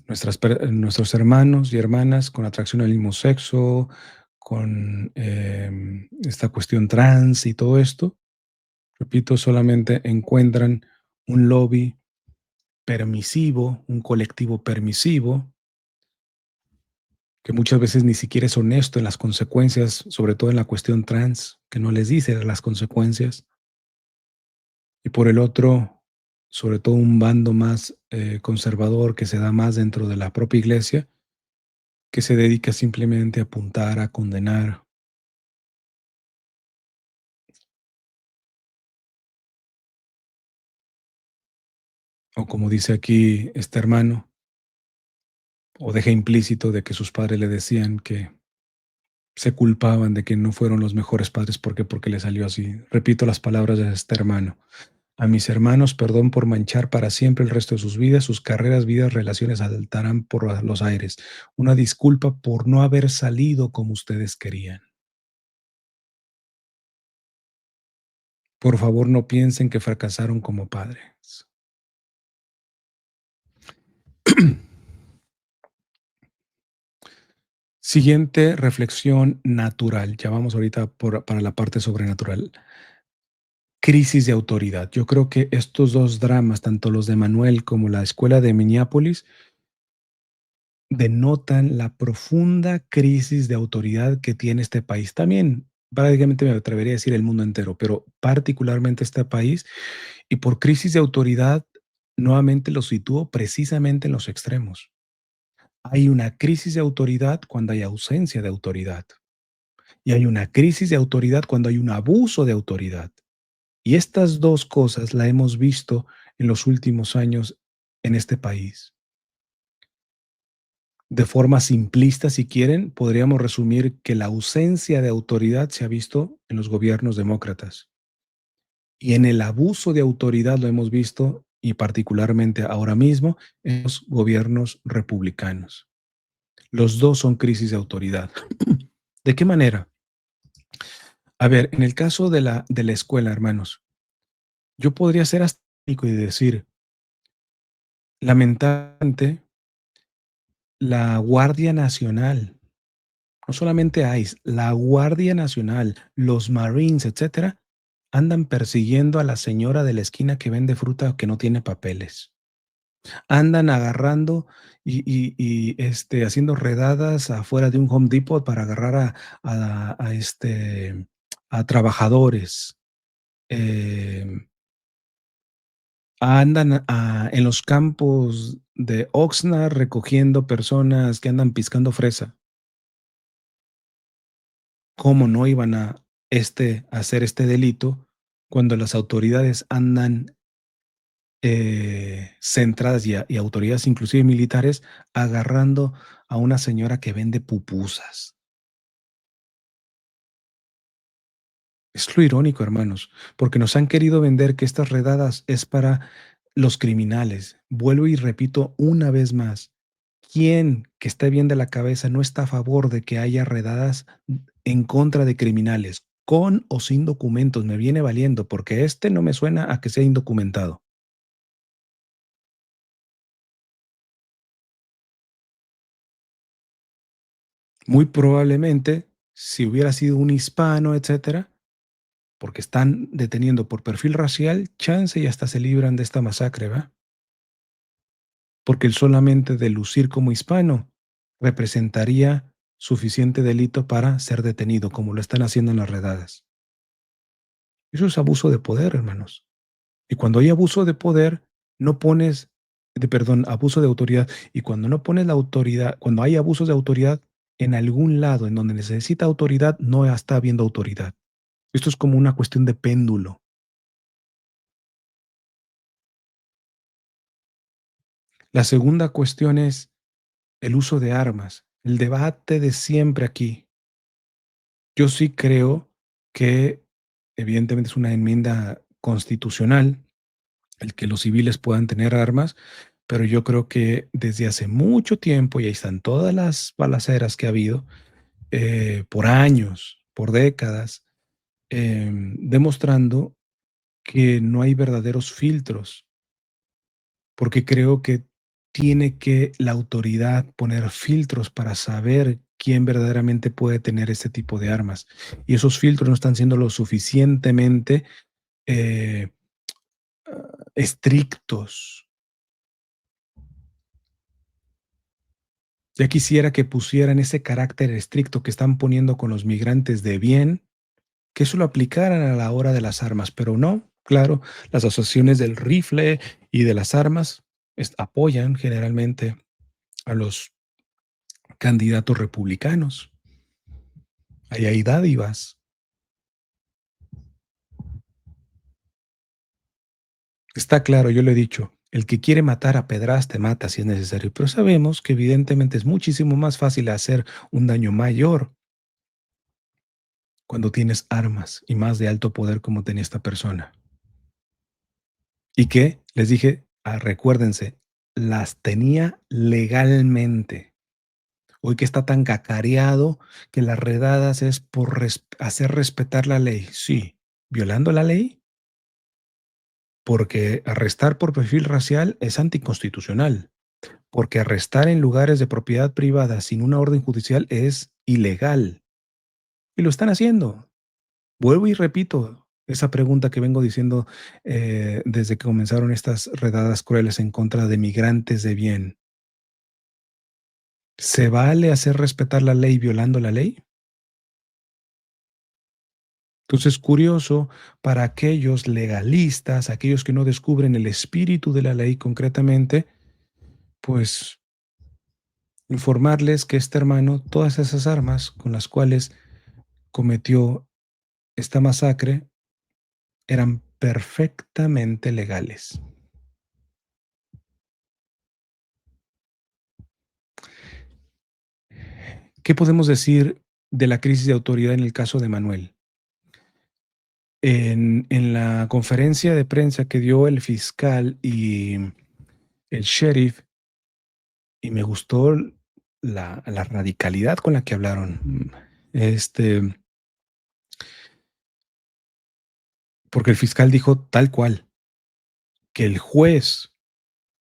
Nuestros hermanos y hermanas con atracción al mismo sexo, con esta cuestión trans y todo esto, repito, solamente encuentran un lobby permisivo, un colectivo permisivo, que muchas veces ni siquiera es honesto en las consecuencias, sobre todo en la cuestión trans, que no les dice las consecuencias. Y por el otro, sobre todo un bando más conservador que se da más dentro de la propia iglesia, que se dedica simplemente a apuntar, a condenar, o como dice aquí este hermano, o deja implícito de que sus padres le decían que se culpaban de que no fueron los mejores padres. ¿Por qué? Porque le salió así. Repito las palabras de este hermano. A mis hermanos, perdón por manchar para siempre el resto de sus vidas, sus carreras, vidas, relaciones saltarán por los aires. Una disculpa por no haber salido como ustedes querían. Por favor, no piensen que fracasaron como padres. Siguiente reflexión natural. Ya vamos ahorita para la parte sobrenatural. Crisis de autoridad. Yo creo que estos dos dramas, tanto los de Manuel como la escuela de Minneapolis, denotan la profunda crisis de autoridad que tiene este país. También, prácticamente me atrevería a decir el mundo entero, pero particularmente este país. Y por crisis de autoridad, nuevamente lo sitúo precisamente en los extremos. Hay una crisis de autoridad cuando hay ausencia de autoridad. Y hay una crisis de autoridad cuando hay un abuso de autoridad. Y estas dos cosas la hemos visto en los últimos años en este país. De forma simplista, si quieren, podríamos resumir que la ausencia de autoridad se ha visto en los gobiernos demócratas y en el abuso de autoridad lo hemos visto y particularmente ahora mismo en los gobiernos republicanos. Los dos son crisis de autoridad. ¿De qué manera? A ver, en el caso de la escuela, hermanos, yo podría ser hasta cínico y decir, lamentablemente, la Guardia Nacional, no solamente ICE, la Guardia Nacional, los Marines, etcétera, andan persiguiendo a la señora de la esquina que vende fruta que no tiene papeles. Andan agarrando haciendo redadas afuera de un Home Depot para agarrar a trabajadores. Em, Andan en los campos de Oxnard recogiendo personas que andan piscando fresa. ¿Cómo no iban a hacer este delito cuando las autoridades andan centradas y autoridades, inclusive militares, agarrando a una señora que vende pupusas? Es lo irónico, hermanos, porque nos han querido vender que estas redadas es para los criminales. Vuelvo y repito una vez más, ¿quién que esté bien de la cabeza no está a favor de que haya redadas en contra de criminales, con o sin documentos? Me viene valiendo, porque este no me suena a que sea indocumentado. Muy probablemente, si hubiera sido un hispano, etcétera, porque están deteniendo por perfil racial, chance y hasta se libran de esta masacre, ¿va? Porque el solamente de lucir como hispano representaría suficiente delito para ser detenido, como lo están haciendo en las redadas. Eso es abuso de poder, hermanos. Y cuando hay abuso de poder, no pones, perdón, abuso de autoridad. Y cuando no pones la autoridad, cuando hay abusos de autoridad, en algún lado en donde necesita autoridad, no está habiendo autoridad. Esto es como una cuestión de péndulo. La segunda cuestión es el uso de armas, el debate de siempre aquí. Yo sí creo que evidentemente es una enmienda constitucional el que los civiles puedan tener armas, pero yo creo que desde hace mucho tiempo, y ahí están todas las balaceras que ha habido, por años, por décadas, demostrando que no hay verdaderos filtros, porque creo que tiene que la autoridad poner filtros para saber quién verdaderamente puede tener este tipo de armas. Y esos filtros no están siendo lo suficientemente eh, estrictos. Ya quisiera que pusieran ese carácter estricto que están poniendo con los migrantes de bien, que eso lo aplicaran a la hora de las armas, pero no, claro, las asociaciones del rifle y de las armas apoyan generalmente a los candidatos republicanos. Ahí hay dádivas. Está claro, yo lo he dicho, el que quiere matar a pedras te mata si es necesario, pero sabemos que evidentemente es muchísimo más fácil hacer un daño mayor cuando tienes armas y más de alto poder como tenía esta persona. Y que, les dije, recuérdense, las tenía legalmente. Hoy que está tan cacareado que las redadas es por hacer respetar la ley. Sí, violando la ley, porque arrestar por perfil racial es anticonstitucional, porque arrestar en lugares de propiedad privada sin una orden judicial es ilegal. Y lo están haciendo. Vuelvo y repito esa pregunta que vengo diciendo desde que comenzaron estas redadas crueles en contra de migrantes de bien. ¿Se vale hacer respetar la ley violando la ley? Entonces, curioso para aquellos legalistas, aquellos que no descubren el espíritu de la ley concretamente, pues informarles que este hermano, todas esas armas con las cuales cometió esta masacre eran perfectamente legales. ¿Qué podemos decir de la crisis de autoridad en el caso de Manuel? En la conferencia de prensa que dio el fiscal y el sheriff, y me gustó la radicalidad con la que hablaron, porque el fiscal dijo tal cual, que el juez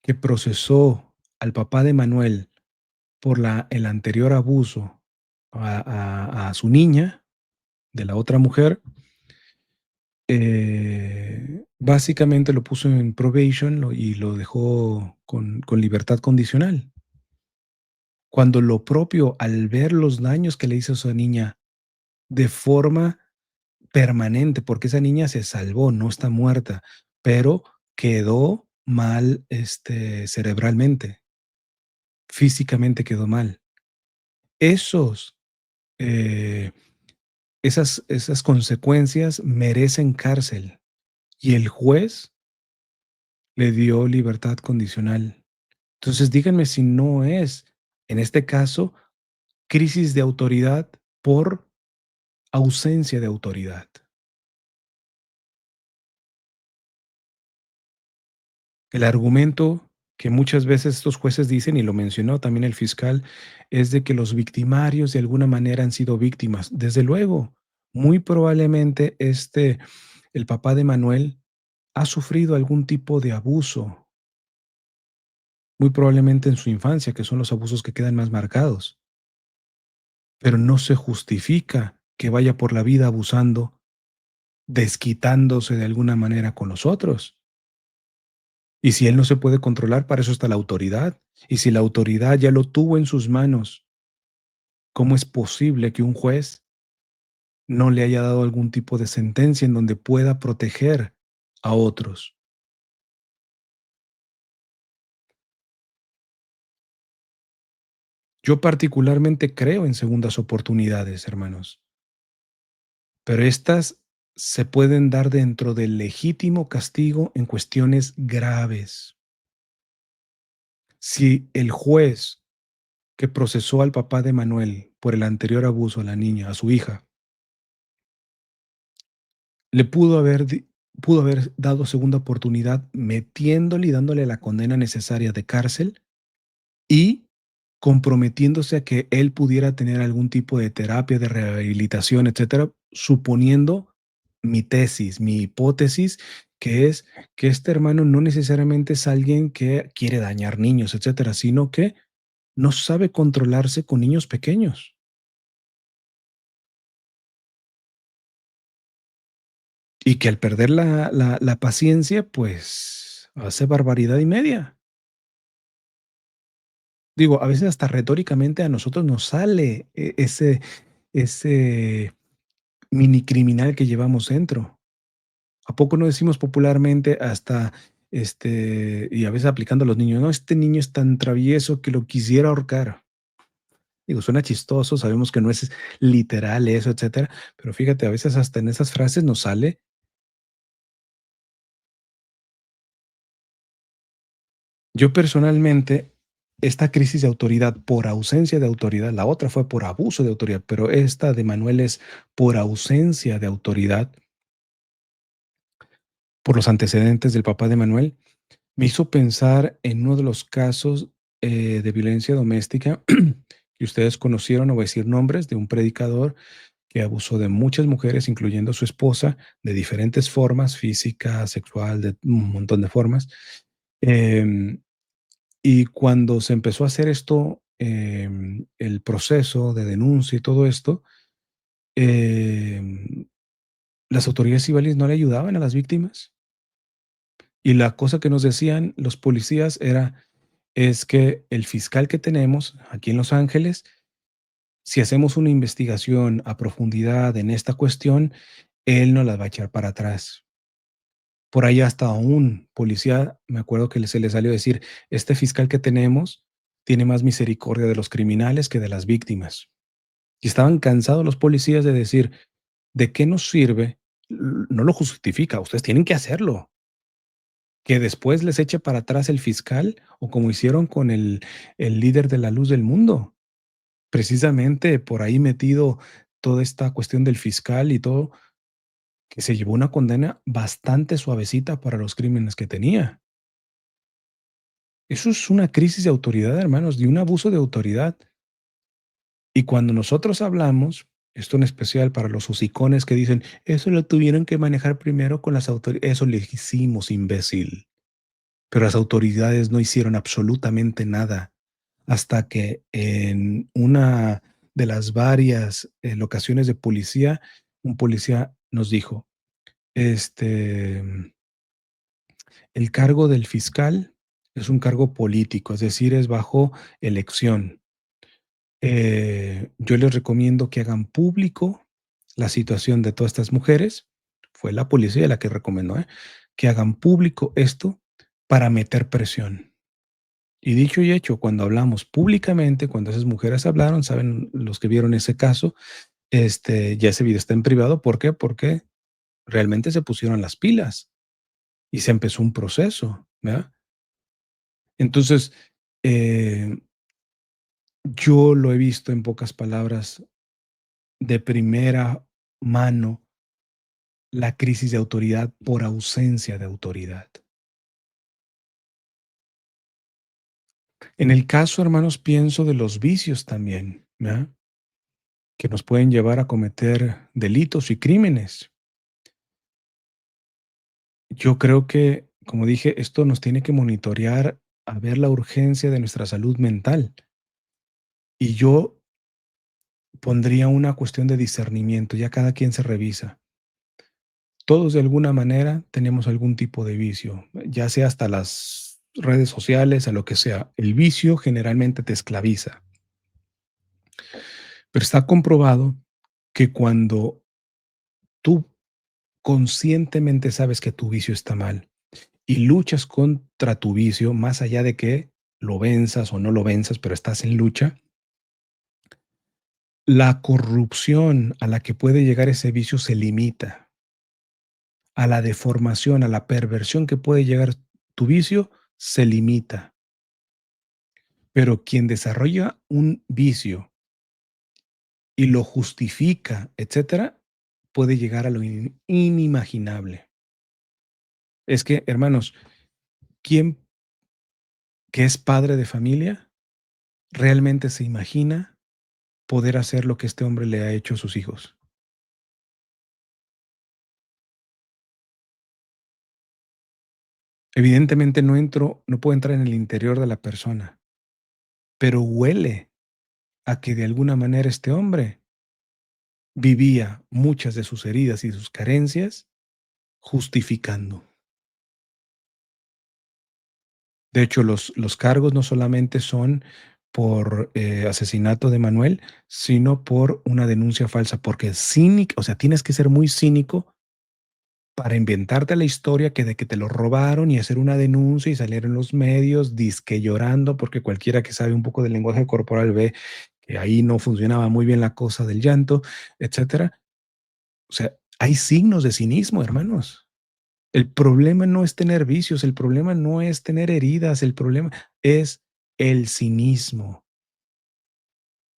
que procesó al papá de Manuel por el anterior abuso a su niña, de la otra mujer, básicamente lo puso en probation y lo dejó con libertad condicional. Cuando lo propio, al ver los daños que le hizo a su niña de forma permanente, porque esa niña se salvó, no está muerta, pero quedó mal cerebralmente, físicamente quedó mal. Esos, eh, esas consecuencias merecen cárcel y el juez le dio libertad condicional. Entonces díganme si no es, en este caso, crisis de autoridad por ausencia de autoridad. El argumento que muchas veces estos jueces dicen, y lo mencionó también el fiscal, es de que los victimarios de alguna manera han sido víctimas. Desde luego, muy probablemente el papá de Manuel ha sufrido algún tipo de abuso, muy probablemente en su infancia, que son los abusos que quedan más marcados, pero no se justifica que vaya por la vida abusando, desquitándose de alguna manera con los otros. Y si él no se puede controlar, para eso está la autoridad. Y si la autoridad ya lo tuvo en sus manos, ¿cómo es posible que un juez no le haya dado algún tipo de sentencia en donde pueda proteger a otros? Yo particularmente creo en segundas oportunidades, hermanos, pero estas se pueden dar dentro del legítimo castigo en cuestiones graves. Si el juez que procesó al papá de Manuel por el anterior abuso a la niña, a su hija, le pudo haber dado segunda oportunidad metiéndole y dándole la condena necesaria de cárcel y comprometiéndose a que él pudiera tener algún tipo de terapia, de rehabilitación, etcétera, suponiendo mi tesis, mi hipótesis, que es que este hermano no necesariamente es alguien que quiere dañar niños, etcétera, sino que no sabe controlarse con niños pequeños y que al perder la paciencia, pues hace barbaridad y media. Digo, a veces hasta retóricamente a nosotros nos sale ese mini criminal que llevamos dentro. ¿A poco no decimos popularmente hasta, y a veces aplicando a los niños, no, este niño es tan travieso que lo quisiera ahorcar? Digo, suena chistoso, sabemos que no es literal eso, etcétera, pero fíjate, a veces hasta en esas frases nos sale. Yo personalmente, esta crisis de autoridad por ausencia de autoridad, la otra fue por abuso de autoridad, pero esta de Manuel es por ausencia de autoridad, por los antecedentes del papá de Manuel, me hizo pensar en uno de los casos de violencia doméstica que ustedes conocieron, no voy a decir nombres, de un predicador que abusó de muchas mujeres, incluyendo a su esposa, de diferentes formas, física, sexual, de un montón de formas. Em, Y cuando se empezó a hacer esto, el proceso de denuncia y todo esto, em, las autoridades civiles no le ayudaban a las víctimas. Y la cosa que nos decían los policías es que el fiscal que tenemos aquí en Los Ángeles, si hacemos una investigación a profundidad en esta cuestión, él no las va a echar para atrás. Por ahí hasta un policía, me acuerdo que se le salió a decir, este fiscal que tenemos tiene más misericordia de los criminales que de las víctimas. Y estaban cansados los policías de decir, ¿de qué nos sirve? No lo justifica, ustedes tienen que hacerlo. Que después les eche para atrás el fiscal o como hicieron con el líder de la luz del mundo. Precisamente por ahí metido toda esta cuestión del fiscal y todo, que se llevó una condena bastante suavecita para los crímenes que tenía. Eso es una crisis de autoridad, hermanos, de un abuso de autoridad. Y cuando nosotros hablamos, esto en especial para los hocicones que dicen, eso lo tuvieron que manejar primero con las autoridades, eso le hicimos, imbécil. Pero las autoridades no hicieron absolutamente nada hasta que en una de las varias locaciones de policía, un policía nos dijo, este, el cargo del fiscal es un cargo político, es decir, es bajo elección. Yo les recomiendo que hagan público la situación de todas estas mujeres. Fue la policía la que recomendó, que hagan público esto para meter presión. Y dicho y hecho, cuando hablamos públicamente, cuando esas mujeres hablaron, saben los que vieron ese caso, ya ese video está en privado. ¿Por qué? Porque realmente se pusieron las pilas y se empezó un proceso, ¿verdad? Entonces, eh, yo lo he visto en pocas palabras de primera mano la crisis de autoridad por ausencia de autoridad. En el caso, hermanos, pienso de los vicios también, ¿verdad? Que nos pueden llevar a cometer delitos y crímenes. Yo creo que, como dije, esto nos tiene que monitorear a ver la urgencia de nuestra salud mental. Y yo pondría una cuestión de discernimiento, ya cada quien se revisa. Todos de alguna manera tenemos algún tipo de vicio, ya sea hasta las redes sociales, a lo que sea. El vicio generalmente te esclaviza, pero está comprobado que cuando tú conscientemente sabes que tu vicio está mal y luchas contra tu vicio, más allá de que lo venzas o no lo venzas, pero estás en lucha, la corrupción a la que puede llegar ese vicio se limita. A la deformación, a la perversión que puede llegar tu vicio, se limita. Pero quien desarrolla un vicio y lo justifica, etcétera, puede llegar a lo inimaginable. Es que, hermanos, ¿quién que es padre de familia realmente se imagina poder hacer lo que este hombre le ha hecho a sus hijos? Evidentemente no puedo entrar en el interior de la persona, pero huele a que de alguna manera este hombre vivía muchas de sus heridas y sus carencias justificando. De hecho, los cargos no solamente son por asesinato de Manuel, sino por una denuncia falsa, porque es cínico, o sea, tienes que ser muy cínico para inventarte la historia que de que te lo robaron y hacer una denuncia y salir en los medios disque llorando, porque cualquiera que sabe un poco del lenguaje corporal ve que ahí no funcionaba muy bien la cosa del llanto, etcétera. O sea, hay signos de cinismo, hermanos. El problema no es tener vicios, el problema no es tener heridas, el problema es el cinismo,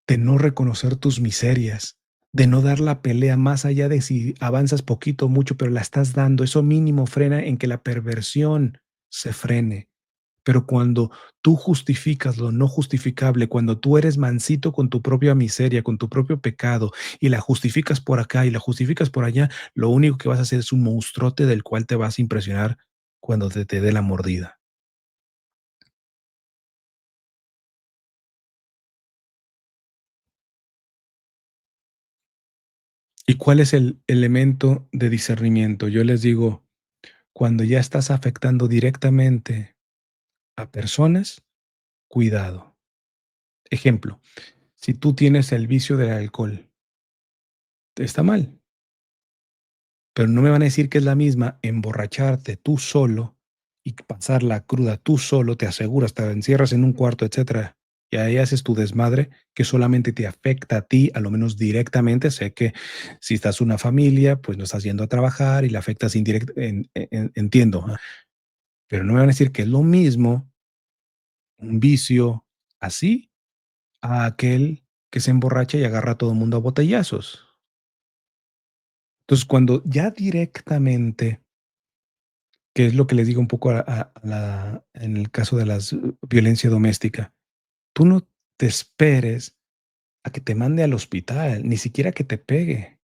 de no reconocer tus miserias, de no dar la pelea más allá de si avanzas poquito o mucho, pero la estás dando. Eso mínimo frena en que la perversión se frene. Pero cuando tú justificas lo no justificable, cuando tú eres mansito con tu propia miseria, con tu propio pecado, y la justificas por acá y la justificas por allá, lo único que vas a hacer es un monstruote del cual te vas a impresionar cuando te dé la mordida. ¿Y cuál es el elemento de discernimiento? Yo les digo, cuando ya estás afectando directamente a personas, cuidado. Ejemplo, si tú tienes el vicio del alcohol, está mal. Pero no me van a decir que es la misma emborracharte tú solo y pasar la cruda tú solo, te aseguras, te encierras en un cuarto, etcétera, y ahí haces tu desmadre que solamente te afecta a ti, a lo menos directamente. Sé que si estás una familia, pues no estás yendo a trabajar y la afectas indirectamente, entiendo, pero no me van a decir que es lo mismo un vicio así a aquel que se emborracha y agarra a todo el mundo a botellazos. Entonces, cuando ya directamente que es lo que les digo un poco a la en el caso de las violencia doméstica. Tú no te esperes a que te mande al hospital, ni siquiera que te pegue.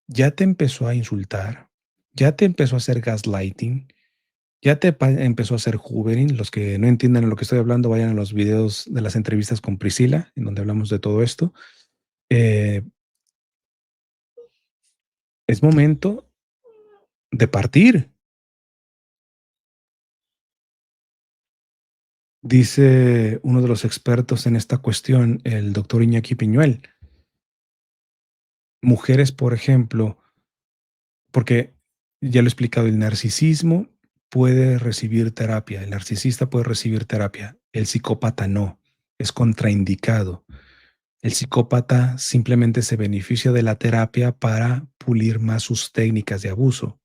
Ya te empezó a insultar, ya te empezó a hacer gaslighting, ya empezó a hacer hoovering. Los que no entiendan de lo que estoy hablando, vayan a los videos de las entrevistas con Priscila, en donde hablamos de todo esto. Eh, es momento de partir. Dice uno de los expertos en esta cuestión, el doctor Iñaki Piñuel. Mujeres, por ejemplo, porque ya lo he explicado, el narcisismo puede recibir terapia, el narcisista puede recibir terapia, el psicópata no, es contraindicado. El psicópata simplemente se beneficia de la terapia para pulir más sus técnicas de abuso.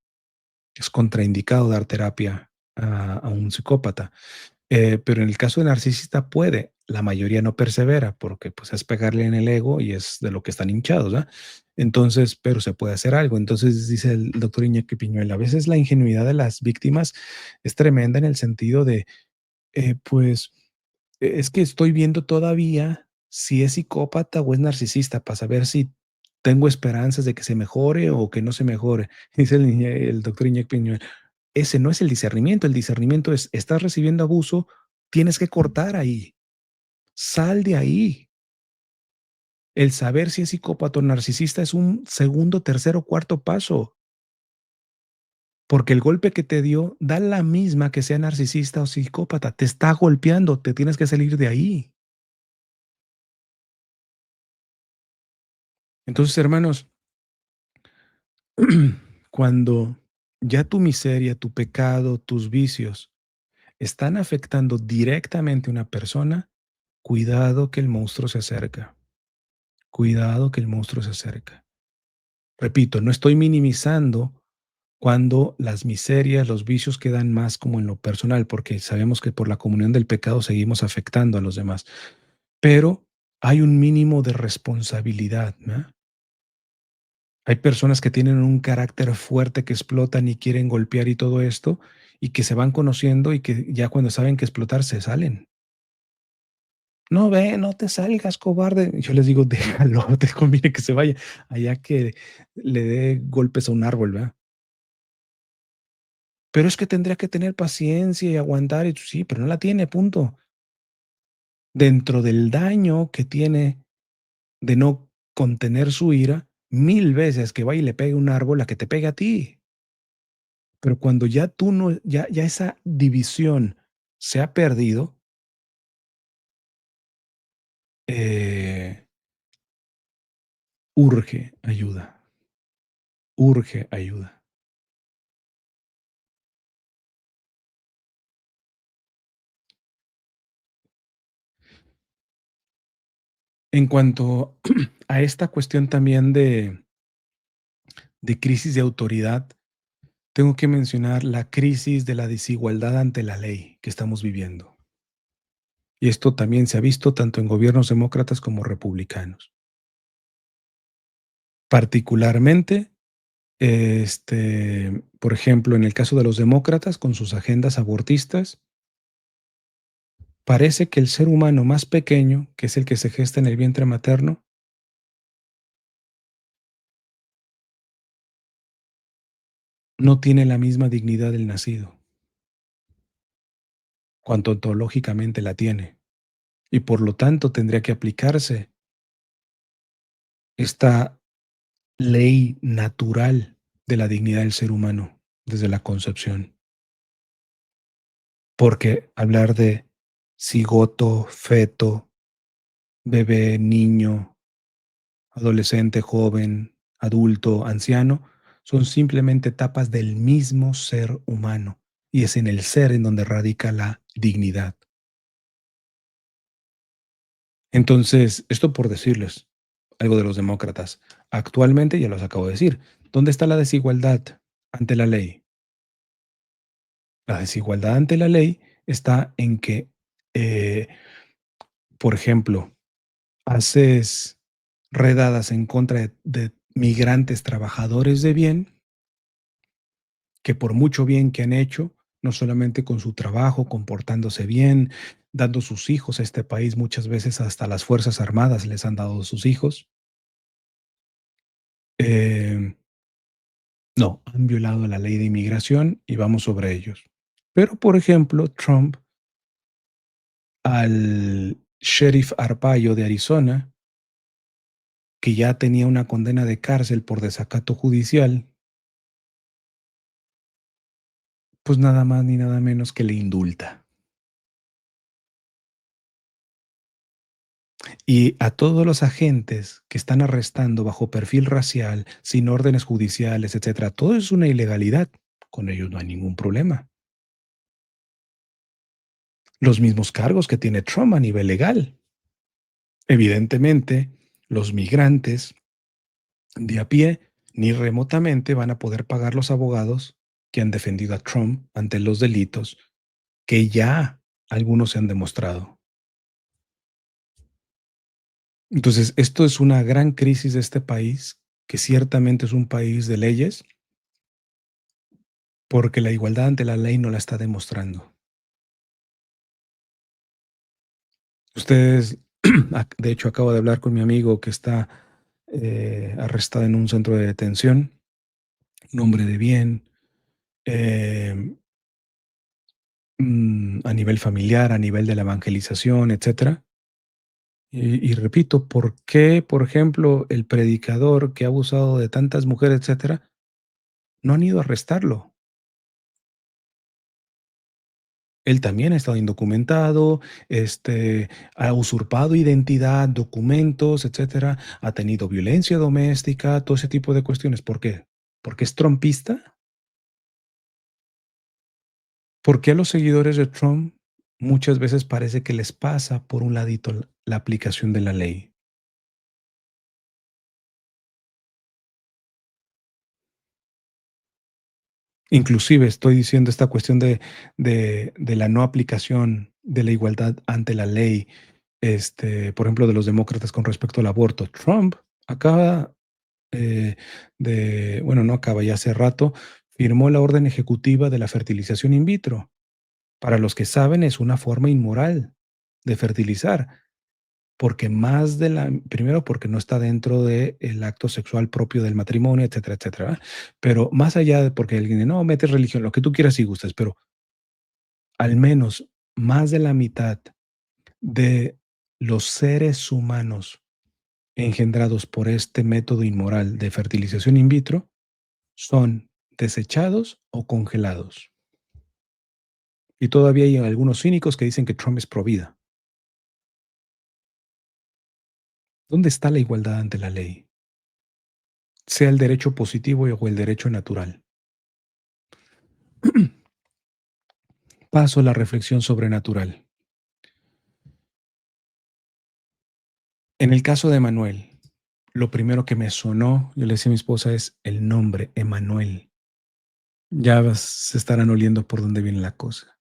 Es contraindicado dar terapia a un psicópata. Pero en el caso del narcisista puede, la mayoría no persevera porque pues es pegarle en el ego y es de lo que están hinchados, ¿verdad? Entonces, pero se puede hacer algo. Entonces dice el doctor Iñaki Piñuel, a veces la ingenuidad de las víctimas es tremenda en el sentido de, pues Es que estoy viendo todavía si es psicópata o es narcisista para saber si tengo esperanzas de que se mejore o que no se mejore. Dice el doctor Iñak Piñuel. Ese no es el discernimiento es, estás recibiendo abuso, tienes que cortar ahí, sal de ahí. El saber si es psicópata o narcisista es un segundo, tercero, cuarto paso, porque el golpe que te dio da la misma que sea narcisista o psicópata, te está golpeando, te tienes que salir de ahí. Entonces, hermanos, cuando ya tu miseria, tu pecado, tus vicios están afectando directamente a una persona, cuidado que el monstruo se acerca. Cuidado que el monstruo se acerca. Repito, no estoy minimizando cuando las miserias, los vicios quedan más como en lo personal, porque sabemos que por la comunión del pecado seguimos afectando a los demás. Pero hay un mínimo de responsabilidad, ¿no? Hay personas que tienen un carácter fuerte que explotan y quieren golpear y todo esto, y que se van conociendo y que ya cuando saben que explotar se salen. No ve, no te salgas, cobarde. Yo les digo, déjalo, te conviene que se vaya, allá que le dé golpes a un árbol, ¿verdad? Pero es que tendría que tener paciencia y aguantar, y sí, pero no la tiene, punto. Dentro del daño que tiene de no contener su ira, mil veces que vaya y le pegue un árbol a que te pegue a ti. Pero cuando ya tú no, ya esa división se ha perdido, eh, urge ayuda, urge ayuda. En cuanto a esta cuestión también de crisis de autoridad, tengo que mencionar la crisis de la desigualdad ante la ley que estamos viviendo. Y esto también se ha visto tanto en gobiernos demócratas como republicanos. Particularmente, por ejemplo, en el caso de los demócratas con sus agendas abortistas, parece que el ser humano más pequeño, que es el que se gesta en el vientre materno, no tiene la misma dignidad del nacido, cuanto ontológicamente la tiene. Y por lo tanto tendría que aplicarse esta ley natural de la dignidad del ser humano desde la concepción. Porque hablar de cigoto, feto, bebé, niño, adolescente, joven, adulto, anciano, son simplemente etapas del mismo ser humano. Y es en el ser en donde radica la dignidad. Entonces, esto por decirles algo de los demócratas. Actualmente, ya los acabo de decir, ¿dónde está la desigualdad ante la ley? La desigualdad ante la ley está en que, eh, por ejemplo, haces redadas en contra de migrantes trabajadores de bien, que por mucho bien que han hecho, no solamente con su trabajo, comportándose bien, dando sus hijos a este país, muchas veces hasta las Fuerzas Armadas les han dado sus hijos, eh, no, han violado la ley de inmigración y vamos sobre ellos. Pero, por ejemplo, Trump al sheriff Arpaio de Arizona, que ya tenía una condena de cárcel por desacato judicial, pues nada más ni nada menos que le indulta. Y a todos los agentes que están arrestando bajo perfil racial, sin órdenes judiciales, etcétera, todo es una ilegalidad. Con ellos no hay ningún problema. Los mismos cargos que tiene Trump a nivel legal. Evidentemente, los migrantes de a pie ni remotamente van a poder pagar los abogados que han defendido a Trump ante los delitos que ya algunos se han demostrado. Entonces, esto es una gran crisis de este país, que ciertamente es un país de leyes, porque la igualdad ante la ley no la está demostrando. Ustedes, de hecho, acabo de hablar con mi amigo que está arrestado en un centro de detención, un hombre de bien, eh, a nivel familiar, a nivel de la evangelización, etcétera. Y repito, ¿por qué, por ejemplo, el predicador que ha abusado de tantas mujeres, etcétera, no han ido a arrestarlo? Él también ha estado indocumentado, ha usurpado identidad, documentos, etcétera, ha tenido violencia doméstica, todo ese tipo de cuestiones. ¿Por qué? ¿Porque es trumpista? ¿Por qué a los seguidores de Trump muchas veces parece que les pasa por un ladito la aplicación de la ley? Inclusive estoy diciendo esta cuestión de la no aplicación de la igualdad ante la ley, por ejemplo, de los demócratas con respecto al aborto. Trump acaba bueno, no acaba, ya hace rato, firmó la orden ejecutiva de la fertilización in vitro. Para los que saben, es una forma inmoral de fertilizar, porque primero porque no está dentro del acto sexual propio del matrimonio, etcétera, etcétera. ¿verdad? Pero más allá de porque alguien, no, metes religión, lo que tú quieras y gustes, pero al menos más de la mitad de los seres humanos engendrados por este método inmoral de fertilización in vitro son desechados o congelados. Y todavía hay algunos cínicos que dicen que Trump es pro vida. ¿Dónde está la igualdad ante la ley? Sea el derecho positivo o el derecho natural. Paso a la reflexión sobrenatural. En el caso de Manuel, lo primero que me sonó, yo le decía a mi esposa, es el nombre, Emanuel. Ya se estarán oliendo por dónde viene la cosa.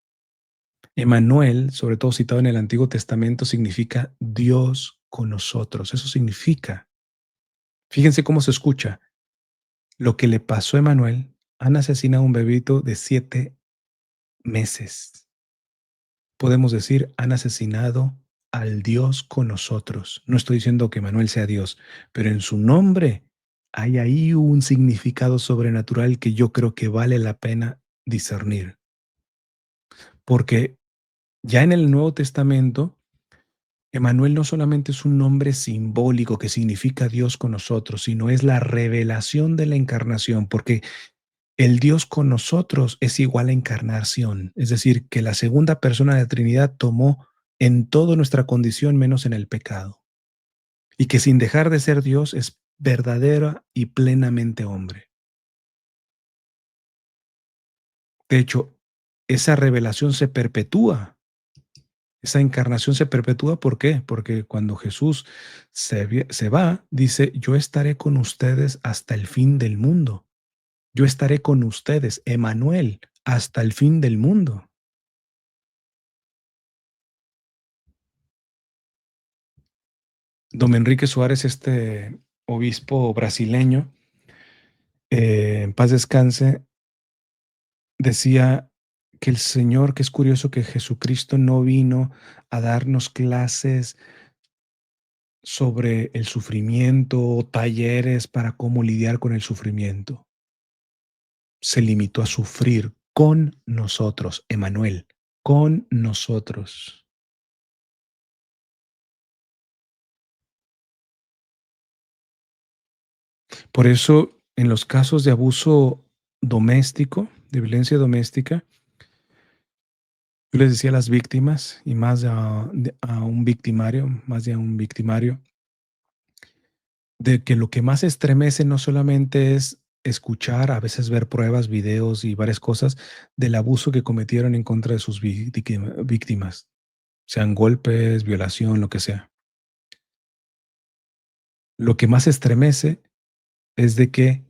Emanuel, sobre todo citado en el Antiguo Testamento, significa Dios con nosotros. Eso significa. Fíjense cómo se escucha. Lo que le pasó a Emanuel, han asesinado a un bebito de 7 meses. Podemos decir, han asesinado al Dios con nosotros. No estoy diciendo que Emanuel sea Dios, pero en su nombre hay ahí un significado sobrenatural que yo creo que vale la pena discernir. Porque ya en el Nuevo Testamento, Emanuel no solamente es un nombre simbólico que significa Dios con nosotros, sino es la revelación de la encarnación, porque el Dios con nosotros es igual a encarnación, es decir, que la segunda persona de la Trinidad tomó en toda nuestra condición menos en el pecado, y que sin dejar de ser Dios es verdadera y plenamente hombre. De hecho, esa revelación se perpetúa, esa encarnación se perpetúa, ¿por qué? Porque cuando Jesús se va, dice, yo estaré con ustedes hasta el fin del mundo. Yo estaré con ustedes, Emanuel, hasta el fin del mundo. Don Enrique Suárez, este obispo brasileño, en paz descanse, decía que el Señor, que es curioso que Jesucristo no vino a darnos clases sobre el sufrimiento o talleres para cómo lidiar con el sufrimiento. Se limitó a sufrir con nosotros, Emanuel, con nosotros. Por eso, en los casos de abuso doméstico, de violencia doméstica, yo les decía a las víctimas y más a un victimario, más de a un victimario, de que lo que más estremece no solamente es escuchar, a veces ver pruebas, videos y varias cosas del abuso que cometieron en contra de sus víctimas, sean golpes, violación, lo que sea. Lo que más estremece es de que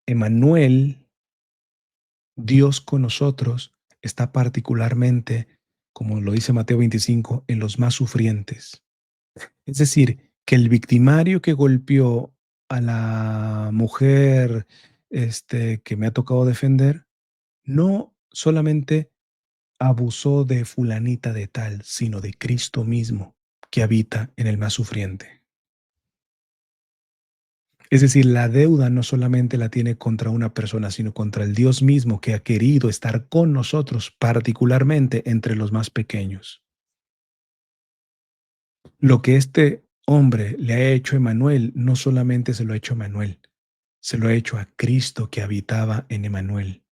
Emanuel, Dios con nosotros, está particularmente, como lo dice Mateo 25, en los más sufrientes. Es decir, que el victimario que golpeó a la mujer, que me ha tocado defender, no solamente abusó de fulanita de tal, sino de Cristo mismo. que habita en el más sufriente. Es decir, la deuda no solamente la tiene contra una persona, sino contra el Dios mismo que ha querido estar con nosotros, particularmente entre los más pequeños. Lo que este hombre le ha hecho a Emanuel, no solamente se lo ha hecho a Emanuel, se lo ha hecho a Cristo que habitaba en Emanuel,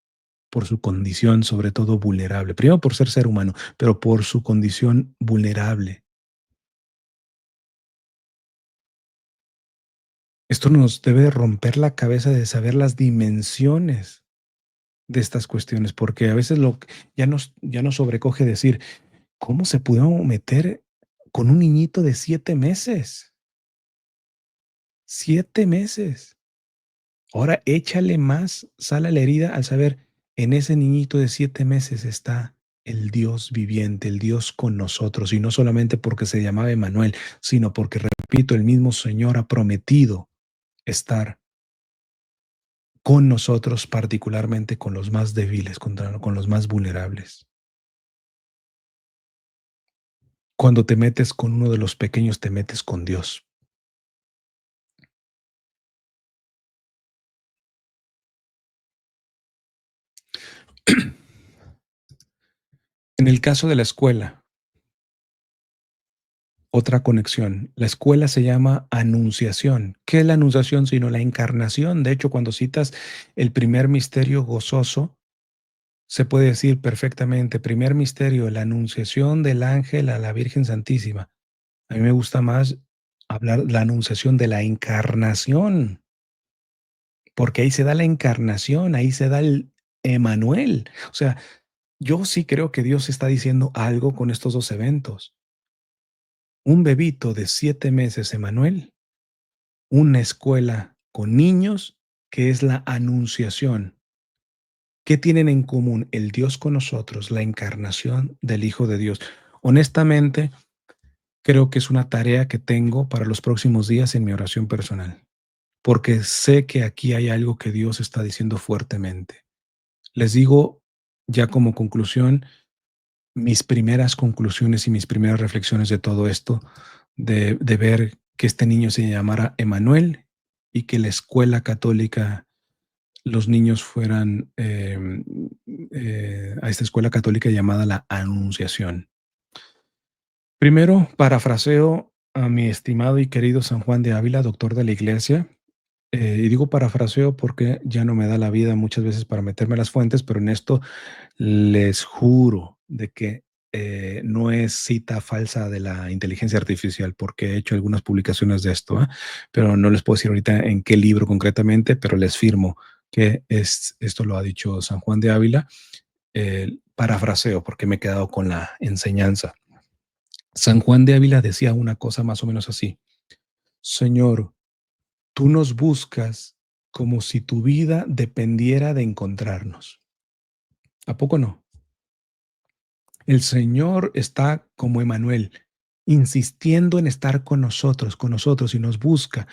por su condición, sobre todo vulnerable. Primero por ser humano, pero por su condición vulnerable. Esto nos debe romper la cabeza de saber las dimensiones de estas cuestiones, porque a veces ya nos sobrecoge decir, ¿cómo se pudieron meter con un niñito de 7 meses? 7 meses. Ahora échale más sal a la herida al saber, en ese niñito de 7 meses está el Dios viviente, el Dios con nosotros, y no solamente porque se llamaba Emanuel, sino porque, repito, el mismo Señor ha prometido estar con nosotros, particularmente con los más débiles, con los más vulnerables. Cuando te metes con uno de los pequeños, te metes con Dios. En el caso de la escuela, otra conexión. La escuela se llama anunciación. ¿Qué es la anunciación sino la encarnación? De hecho, cuando citas el primer misterio gozoso, se puede decir perfectamente, primer misterio, la anunciación del ángel a la Virgen Santísima. A mí me gusta más hablar la anunciación de la encarnación, porque ahí se da la encarnación, ahí se da el Emanuel. O sea, yo sí creo que Dios está diciendo algo con estos dos eventos. Un bebito de 7 meses, Emanuel, una escuela con niños, que es la anunciación. ¿Qué tienen en común el Dios con nosotros? La encarnación del Hijo de Dios. Honestamente, creo que es una tarea que tengo para los próximos días en mi oración personal, porque sé que aquí hay algo que Dios está diciendo fuertemente. Les digo, ya como conclusión, mis primeras conclusiones y mis primeras reflexiones de todo esto, de ver que este niño se llamara Emanuel y que la escuela católica, los niños fueran a esta escuela católica llamada la Anunciación. Primero, parafraseo a mi estimado y querido San Juan de Ávila, doctor de la Iglesia. Y digo parafraseo porque ya no me da la vida muchas veces para meterme a las fuentes, pero en esto les juro de que no es cita falsa de la inteligencia artificial, porque he hecho algunas publicaciones de esto, ¿ah? Pero no les puedo decir ahorita en qué libro concretamente, pero les firmo que esto lo ha dicho San Juan de Ávila. Parafraseo porque me he quedado con la enseñanza. San Juan de Ávila decía una cosa más o menos así: Señor, tú nos buscas como si tu vida dependiera de encontrarnos. ¿A poco no? El Señor está como Emanuel, insistiendo en estar con nosotros y nos busca,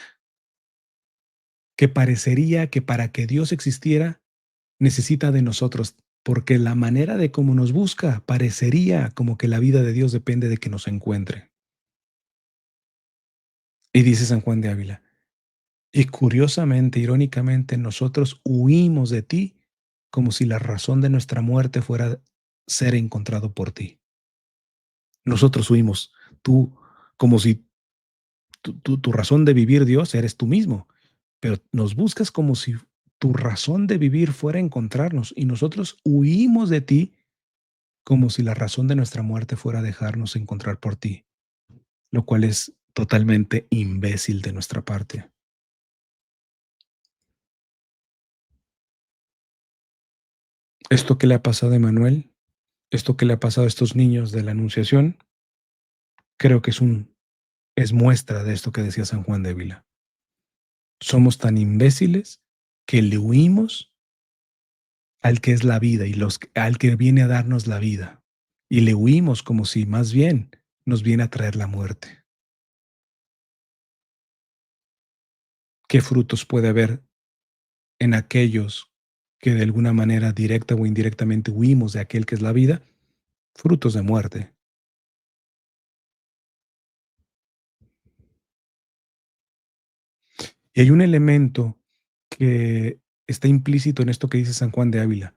que parecería que para que Dios existiera necesita de nosotros, porque la manera de cómo nos busca parecería como que la vida de Dios depende de que nos encuentre. Y dice San Juan de Ávila, y curiosamente, irónicamente, nosotros huimos de ti como si la razón de nuestra muerte fuera ser encontrado por ti. Nosotros huimos, tú, como si tu razón de vivir, Dios, eres tú mismo, pero nos buscas como si tu razón de vivir fuera encontrarnos y nosotros huimos de ti como si la razón de nuestra muerte fuera dejarnos encontrar por ti, lo cual es totalmente imbécil de nuestra parte. Esto que le ha pasado a Emanuel, esto que le ha pasado a estos niños de la Anunciación, creo que es muestra de esto que decía San Juan de Vila. Somos tan imbéciles que le huimos al que es la vida y al que viene a darnos la vida. Y le huimos como si más bien nos viene a traer la muerte. ¿Qué frutos puede haber en aquellos que de alguna manera directa o indirectamente huimos de aquel que es la vida? Frutos de muerte. Y hay un elemento que está implícito en esto que dice San Juan de Ávila.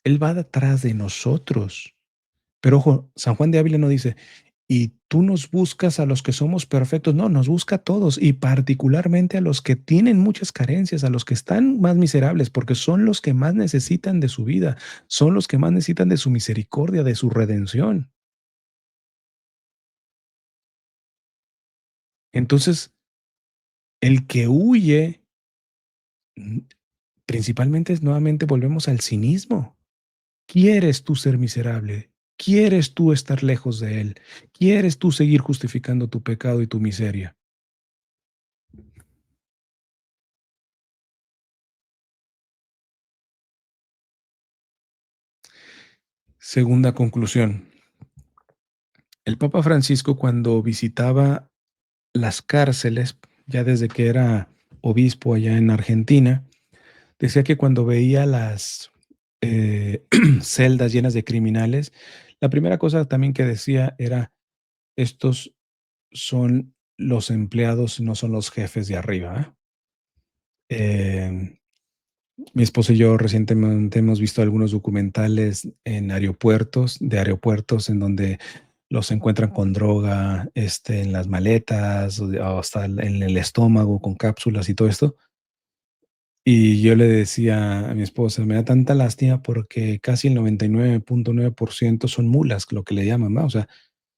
Él va detrás de nosotros. Pero ojo, San Juan de Ávila no dice, y tú nos buscas a los que somos perfectos. No, nos busca a todos y particularmente a los que tienen muchas carencias, a los que están más miserables, porque son los que más necesitan de su vida, son los que más necesitan de su misericordia, de su redención. Entonces, el que huye, mm, principalmente es nuevamente volvemos al cinismo. ¿Quieres tú ser miserable? ¿Quieres tú estar lejos de Él? ¿Quieres tú seguir justificando tu pecado y tu miseria? Segunda conclusión. El Papa Francisco cuando visitaba las cárceles, ya desde que era obispo allá en Argentina, decía que cuando veía las celdas llenas de criminales, la primera cosa también que decía era, estos son los empleados, no son los jefes de arriba. ¿Eh? Mi esposo y yo recientemente hemos visto algunos documentales en aeropuertos, de aeropuertos en donde los encuentran con droga, en las maletas o hasta en el estómago con cápsulas y todo esto. Y yo le decía a mi esposa, me da tanta lástima porque casi el 99.9% son mulas, lo que le llaman, ¿no? O sea,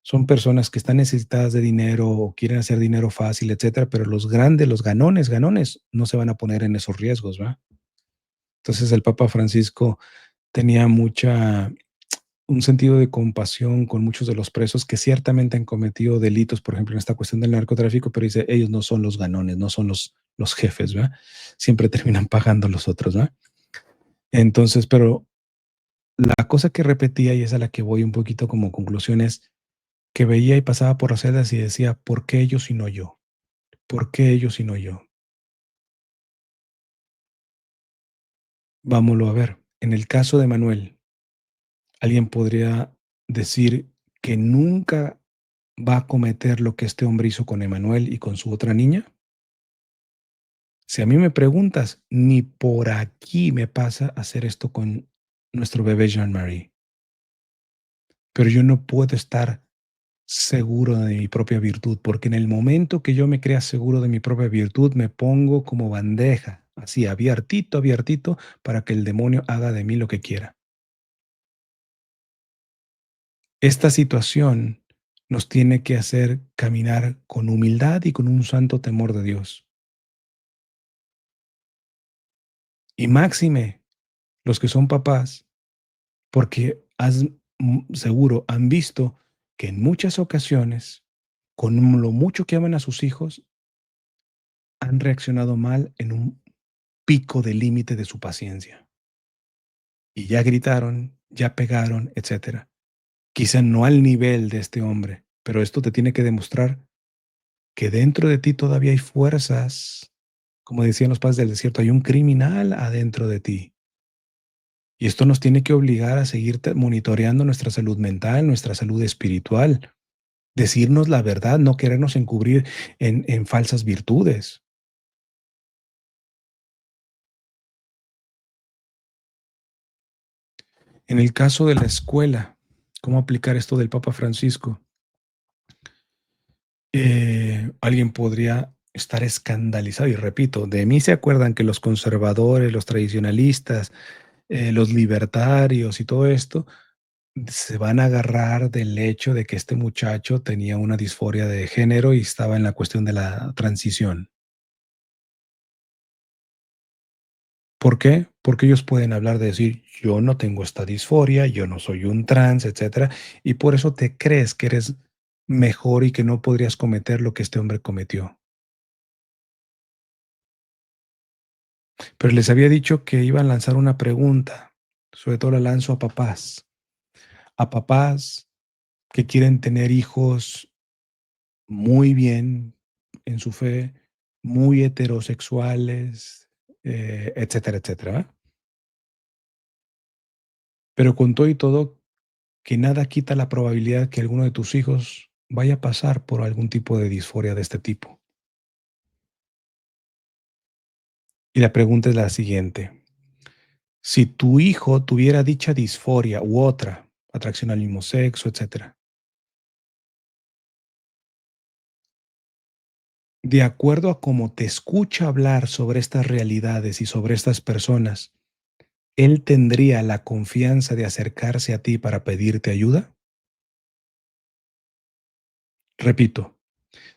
son personas que están necesitadas de dinero o quieren hacer dinero fácil, etcétera, pero los grandes, los ganones, ganones, no se van a poner en esos riesgos, ¿va? Entonces el Papa Francisco tenía un sentido de compasión con muchos de los presos que ciertamente han cometido delitos, por ejemplo, en esta cuestión del narcotráfico, pero dice, ellos no son los ganones, no son los jefes, ¿verdad? Siempre terminan pagando los otros, ¿verdad? Entonces, pero la cosa que repetía, y es a la que voy un poquito como conclusión, es que veía y pasaba por las celdas y decía, ¿por qué ellos y no yo? ¿Por qué ellos y no yo? Vámonos a ver. En el caso de Manuel, alguien podría decir que nunca va a cometer lo que este hombre hizo con Emanuel y con su otra niña? Si a mí me preguntas, ni por aquí me pasa hacer esto con nuestro bebé Jean-Marie, pero yo no puedo estar seguro de mi propia virtud, porque en el momento que yo me crea seguro de mi propia virtud, me pongo como bandeja, así abiertito, abiertito, para que el demonio haga de mí lo que quiera. Esta situación nos tiene que hacer caminar con humildad y con un santo temor de Dios. Y máxime los que son papás, porque seguro han visto que en muchas ocasiones, con lo mucho que aman a sus hijos, han reaccionado mal en un pico de límite de su paciencia. Y ya gritaron, ya pegaron, etcétera. Quizá no al nivel de este hombre, pero esto te tiene que demostrar que dentro de ti todavía hay fuerzas. Como decían los padres del desierto, hay un criminal adentro de ti. Y esto nos tiene que obligar a seguir monitoreando nuestra salud mental, nuestra salud espiritual, decirnos la verdad, no querernos encubrir en falsas virtudes. En el caso de la escuela, ¿cómo aplicar esto del Papa Francisco? Alguien podría estar escandalizado, y repito, de mí se acuerdan que los conservadores, los tradicionalistas, los libertarios y todo esto se van a agarrar del hecho de que este muchacho tenía una disforia de género y estaba en la cuestión de la transición. ¿Por qué? Porque ellos pueden hablar de decir, yo no tengo esta disforia, yo no soy un trans, etcétera, y por eso te crees que eres mejor y que no podrías cometer lo que este hombre cometió. Pero les había dicho que iban a lanzar una pregunta, sobre todo la lanzo a papás que quieren tener hijos muy bien en su fe, muy heterosexuales, etcétera, etcétera, ¿va? Pero con todo y todo, que nada quita la probabilidad que alguno de tus hijos vaya a pasar por algún tipo de disforia de este tipo. Y la pregunta es la siguiente. Si tu hijo tuviera dicha disforia u otra, atracción al mismo sexo, etcétera, de acuerdo a cómo te escucha hablar sobre estas realidades y sobre estas personas, ¿él tendría la confianza de acercarse a ti para pedirte ayuda? Repito,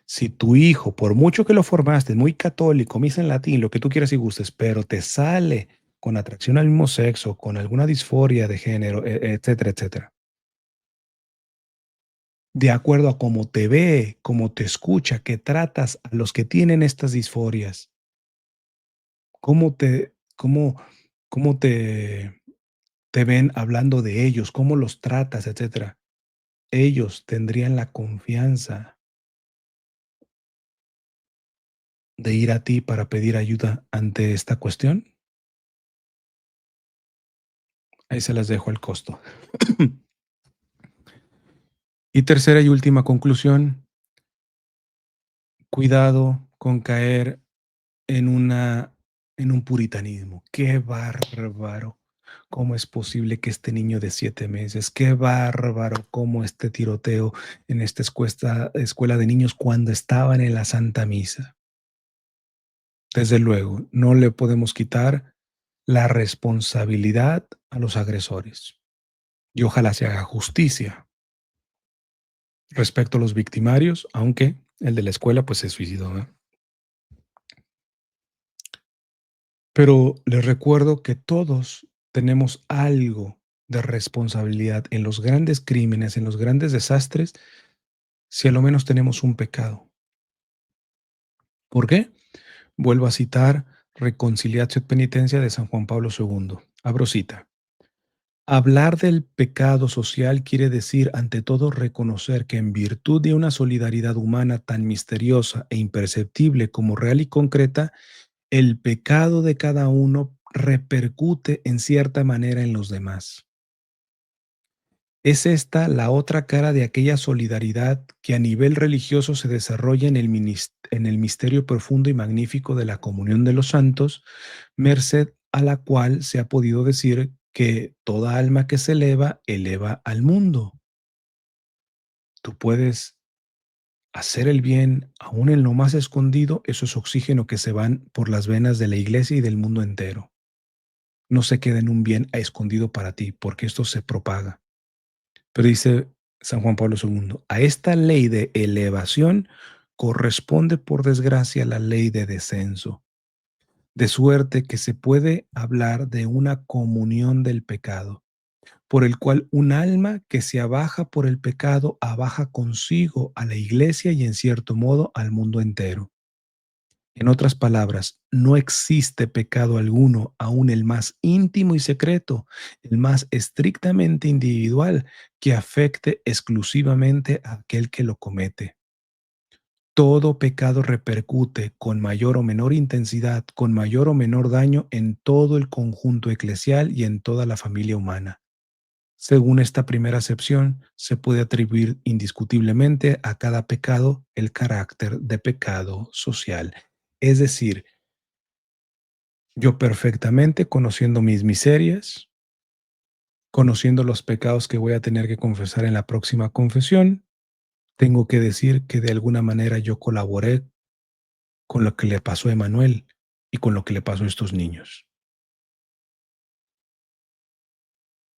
si tu hijo, por mucho que lo formaste, muy católico, misa en latín, lo que tú quieras y gustes, pero te sale con atracción al mismo sexo, con alguna disforia de género, etcétera, etcétera, de acuerdo a cómo te ve, cómo te escucha, que tratas a los que tienen estas disforias, cómo te, cómo te ven hablando de ellos, cómo los tratas, etcétera, ellos tendrían la confianza de ir a ti para pedir ayuda ante esta cuestión. Ahí se las dejo al costo. Y tercera y última conclusión, cuidado con caer en una en un puritanismo. Qué bárbaro. ¿Cómo es posible que este niño de 7 meses? Qué bárbaro cómo este tiroteo en esta escuela de niños cuando estaban en la Santa Misa. Desde luego, no le podemos quitar la responsabilidad a los agresores y ojalá se haga justicia respecto a los victimarios, aunque el de la escuela pues se suicidó, ¿verdad? Pero les recuerdo que todos tenemos algo de responsabilidad en los grandes crímenes, en los grandes desastres, si a lo menos tenemos un pecado. ¿Por qué? Vuelvo a citar Reconciliatio et Penitencia de San Juan Pablo II. Abro cita. Hablar del pecado social quiere decir, ante todo, reconocer que en virtud de una solidaridad humana tan misteriosa e imperceptible como real y concreta, el pecado de cada uno repercute en cierta manera en los demás. Es esta la otra cara de aquella solidaridad que a nivel religioso se desarrolla en el misterio profundo y magnífico de la comunión de los santos, merced a la cual se ha podido decir que toda alma que se eleva, eleva al mundo. Tú puedes hacer el bien aún en lo más escondido, eso es oxígeno que se van por las venas de la iglesia y del mundo entero. No se queda en un bien escondido para ti, porque esto se propaga. Pero dice San Juan Pablo II, a esta ley de elevación corresponde por desgracia la ley de descenso, de suerte que se puede hablar de una comunión del pecado, por el cual un alma que se abaja por el pecado abaja consigo a la iglesia y en cierto modo al mundo entero. En otras palabras, no existe pecado alguno, aun el más íntimo y secreto, el más estrictamente individual, que afecte exclusivamente a aquel que lo comete. Todo pecado repercute con mayor o menor intensidad, con mayor o menor daño en todo el conjunto eclesial y en toda la familia humana. Según esta primera acepción, se puede atribuir indiscutiblemente a cada pecado el carácter de pecado social. Es decir, yo perfectamente, conociendo mis miserias, conociendo los pecados que voy a tener que confesar en la próxima confesión, tengo que decir que de alguna manera yo colaboré con lo que le pasó a Emanuel y con lo que le pasó a estos niños.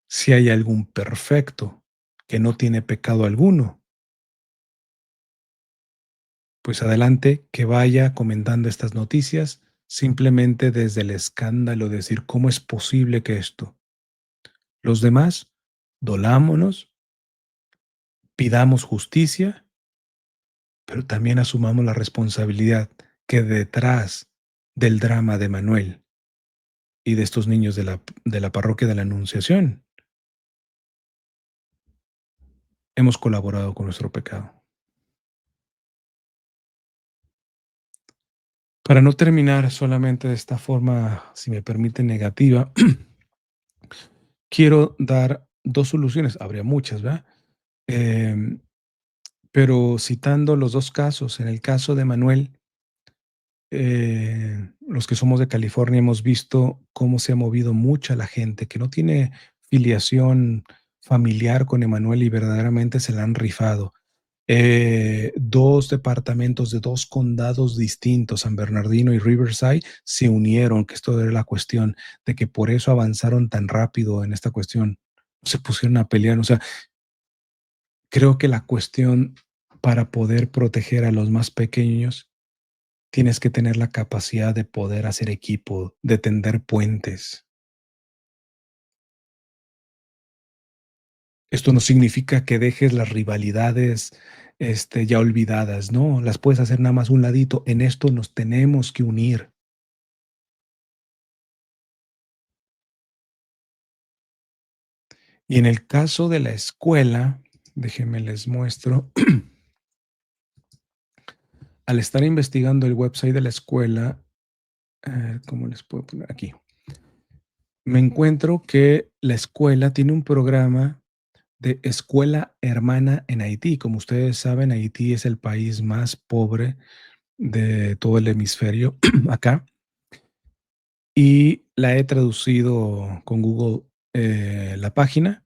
Si hay algún perfecto que no tiene pecado alguno, pues adelante, que vaya comentando estas noticias simplemente desde el escándalo, decir, ¿cómo es posible que esto? Los demás, dolámonos, pidamos justicia, pero también asumamos la responsabilidad que detrás del drama de Manuel y de estos niños de la parroquia de la Anunciación, hemos colaborado con nuestro pecado. Para no terminar solamente de esta forma, si me permite, negativa, quiero dar dos soluciones. Habría muchas, ¿verdad? Em, pero citando los dos casos, en el caso de Manuel, los que somos de California hemos visto cómo se ha movido mucha la gente que no tiene filiación familiar con Emanuel y verdaderamente se la han rifado. 2 departamentos de 2 condados distintos, San Bernardino y Riverside, se unieron, que esto era la cuestión, de que por eso avanzaron tan rápido en esta cuestión. Se pusieron a pelear, o sea, creo que la cuestión para poder proteger a los más pequeños, tienes que tener la capacidad de poder hacer equipo, de tender puentes. Esto no significa que dejes las rivalidades, ya olvidadas, no, las puedes hacer nada más un ladito. En esto nos tenemos que unir. Y en el caso de la escuela, déjenme les muestro, al estar investigando el website de la escuela, ¿cómo les puedo poner aquí? Me encuentro que la escuela tiene un programa de escuela hermana en Haití. Como ustedes saben, Haití es el país más pobre de todo el hemisferio acá. Y la he traducido con Google la página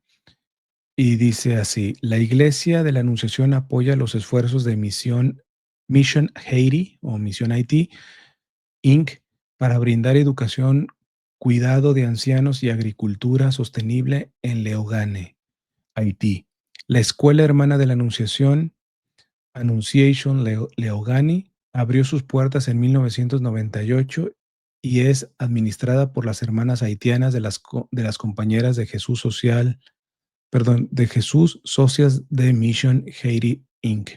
y dice así: la Iglesia de la Anunciación apoya los esfuerzos de Mission Haiti o Misión Haití Inc. para brindar educación, cuidado de ancianos y agricultura sostenible en Leogane, Haití. La Escuela Hermana de la Anunciación, Annunciation Leogani, abrió sus puertas en 1998 y es administrada por las hermanas haitianas de las compañeras de Jesús Social, perdón, de Jesús Socias de Mission Haiti Inc.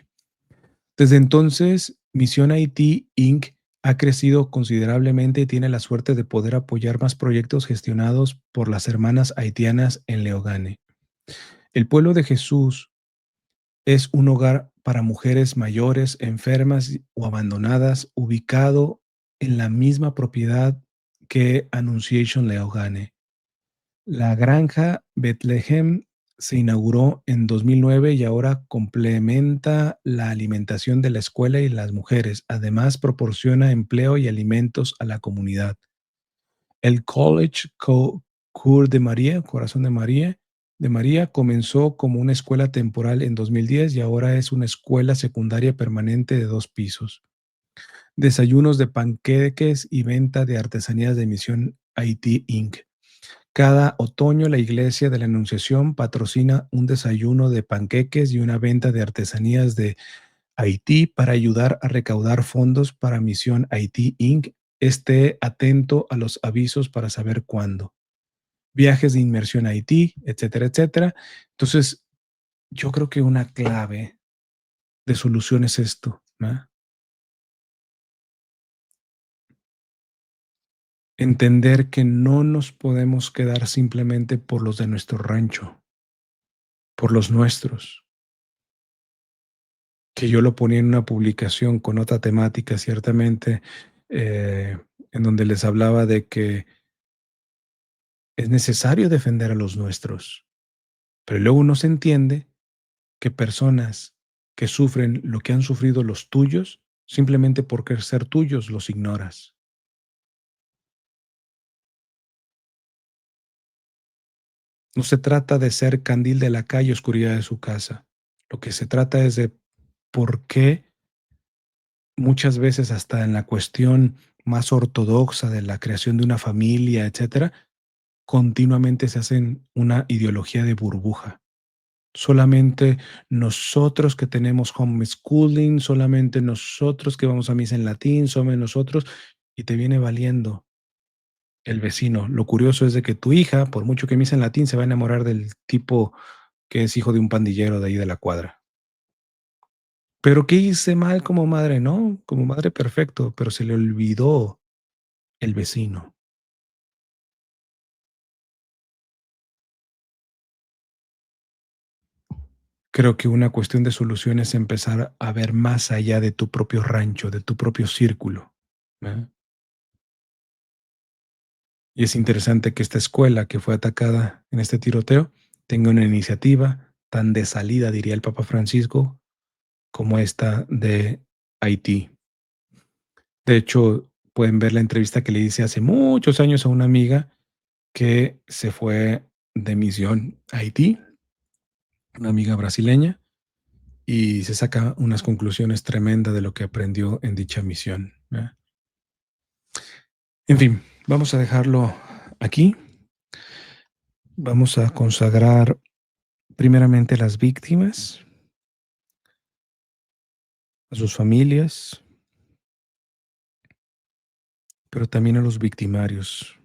Desde entonces, Misión Haití Inc. ha crecido considerablemente y tiene la suerte de poder apoyar más proyectos gestionados por las hermanas haitianas en Leogane. El pueblo de Jesús es un hogar para mujeres mayores, enfermas o abandonadas, ubicado en la misma propiedad que Annunciation Leogane. La granja Bethlehem se inauguró en 2009 y ahora complementa la alimentación de la escuela y las mujeres. Además, proporciona empleo y alimentos a la comunidad. El College Coeur de María, Corazón de María, comenzó como una escuela temporal en 2010 y ahora es una escuela secundaria permanente de 2 pisos. Desayunos de panqueques y venta de artesanías de Misión Haití Inc. Cada otoño la Iglesia de la Anunciación patrocina un desayuno de panqueques y una venta de artesanías de Haití para ayudar a recaudar fondos para Misión Haití Inc. Esté atento a los avisos para saber cuándo. Viajes de inmersión a Haití, etcétera, etcétera. Entonces, yo creo que una clave de solución es esto, ¿no? Entender que no nos podemos quedar simplemente por los de nuestro rancho, por los nuestros. Que yo lo ponía en una publicación con otra temática, ciertamente, eh, en donde les hablaba de que es necesario defender a los nuestros, pero luego no se entiende que personas que sufren lo que han sufrido los tuyos, simplemente por querer ser tuyos, los ignoras. No se trata de ser candil de la calle, oscuridad de su casa. Lo que se trata es de por qué muchas veces hasta en la cuestión más ortodoxa de la creación de una familia, etcétera, continuamente se hacen una ideología de burbuja. Solamente nosotros que tenemos homeschooling, solamente nosotros que vamos a misa en latín, somos nosotros, y te viene valiendo el vecino. Lo curioso es de que tu hija, por mucho que misa en latín, se va a enamorar del tipo que es hijo de un pandillero de ahí de la cuadra. Pero ¿qué hice mal como madre? No, como madre perfecto, pero se le olvidó el vecino. Creo que una cuestión de solución es empezar a ver más allá de tu propio rancho, de tu propio círculo. ¿Verdad? Y es interesante que esta escuela que fue atacada en este tiroteo tenga una iniciativa tan de salida, diría el Papa Francisco, como esta de Haití. De hecho, pueden ver la entrevista que le hice hace muchos años a una amiga que se fue de misión a Haití, una amiga brasileña, y se saca unas conclusiones tremendas de lo que aprendió en dicha misión, ¿verdad? En fin, vamos a dejarlo aquí. Vamos a consagrar primeramente a las víctimas, a sus familias, pero también a los victimarios,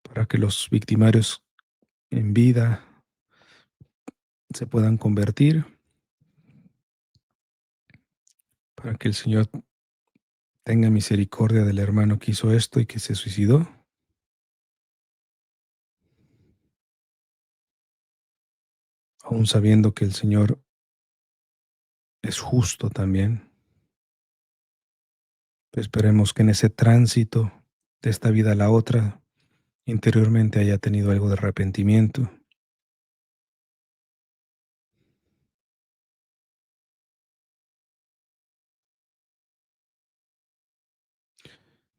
para que los victimarios en vida se puedan convertir, para que el Señor tenga misericordia del hermano que hizo esto y que se suicidó, aun sabiendo que el Señor es justo también. Esperemos que en ese tránsito de esta vida a la otra, interiormente haya tenido algo de arrepentimiento.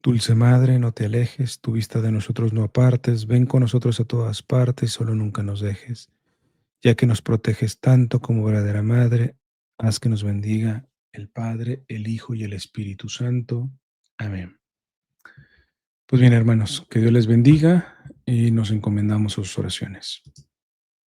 Dulce Madre, no te alejes, tu vista de nosotros no apartes, ven con nosotros a todas partes, solo nunca nos dejes. Ya que nos proteges tanto como verdadera Madre, haz que nos bendiga el Padre, el Hijo y el Espíritu Santo. Amén. Pues bien, hermanos, que Dios les bendiga y nos encomendamos sus oraciones.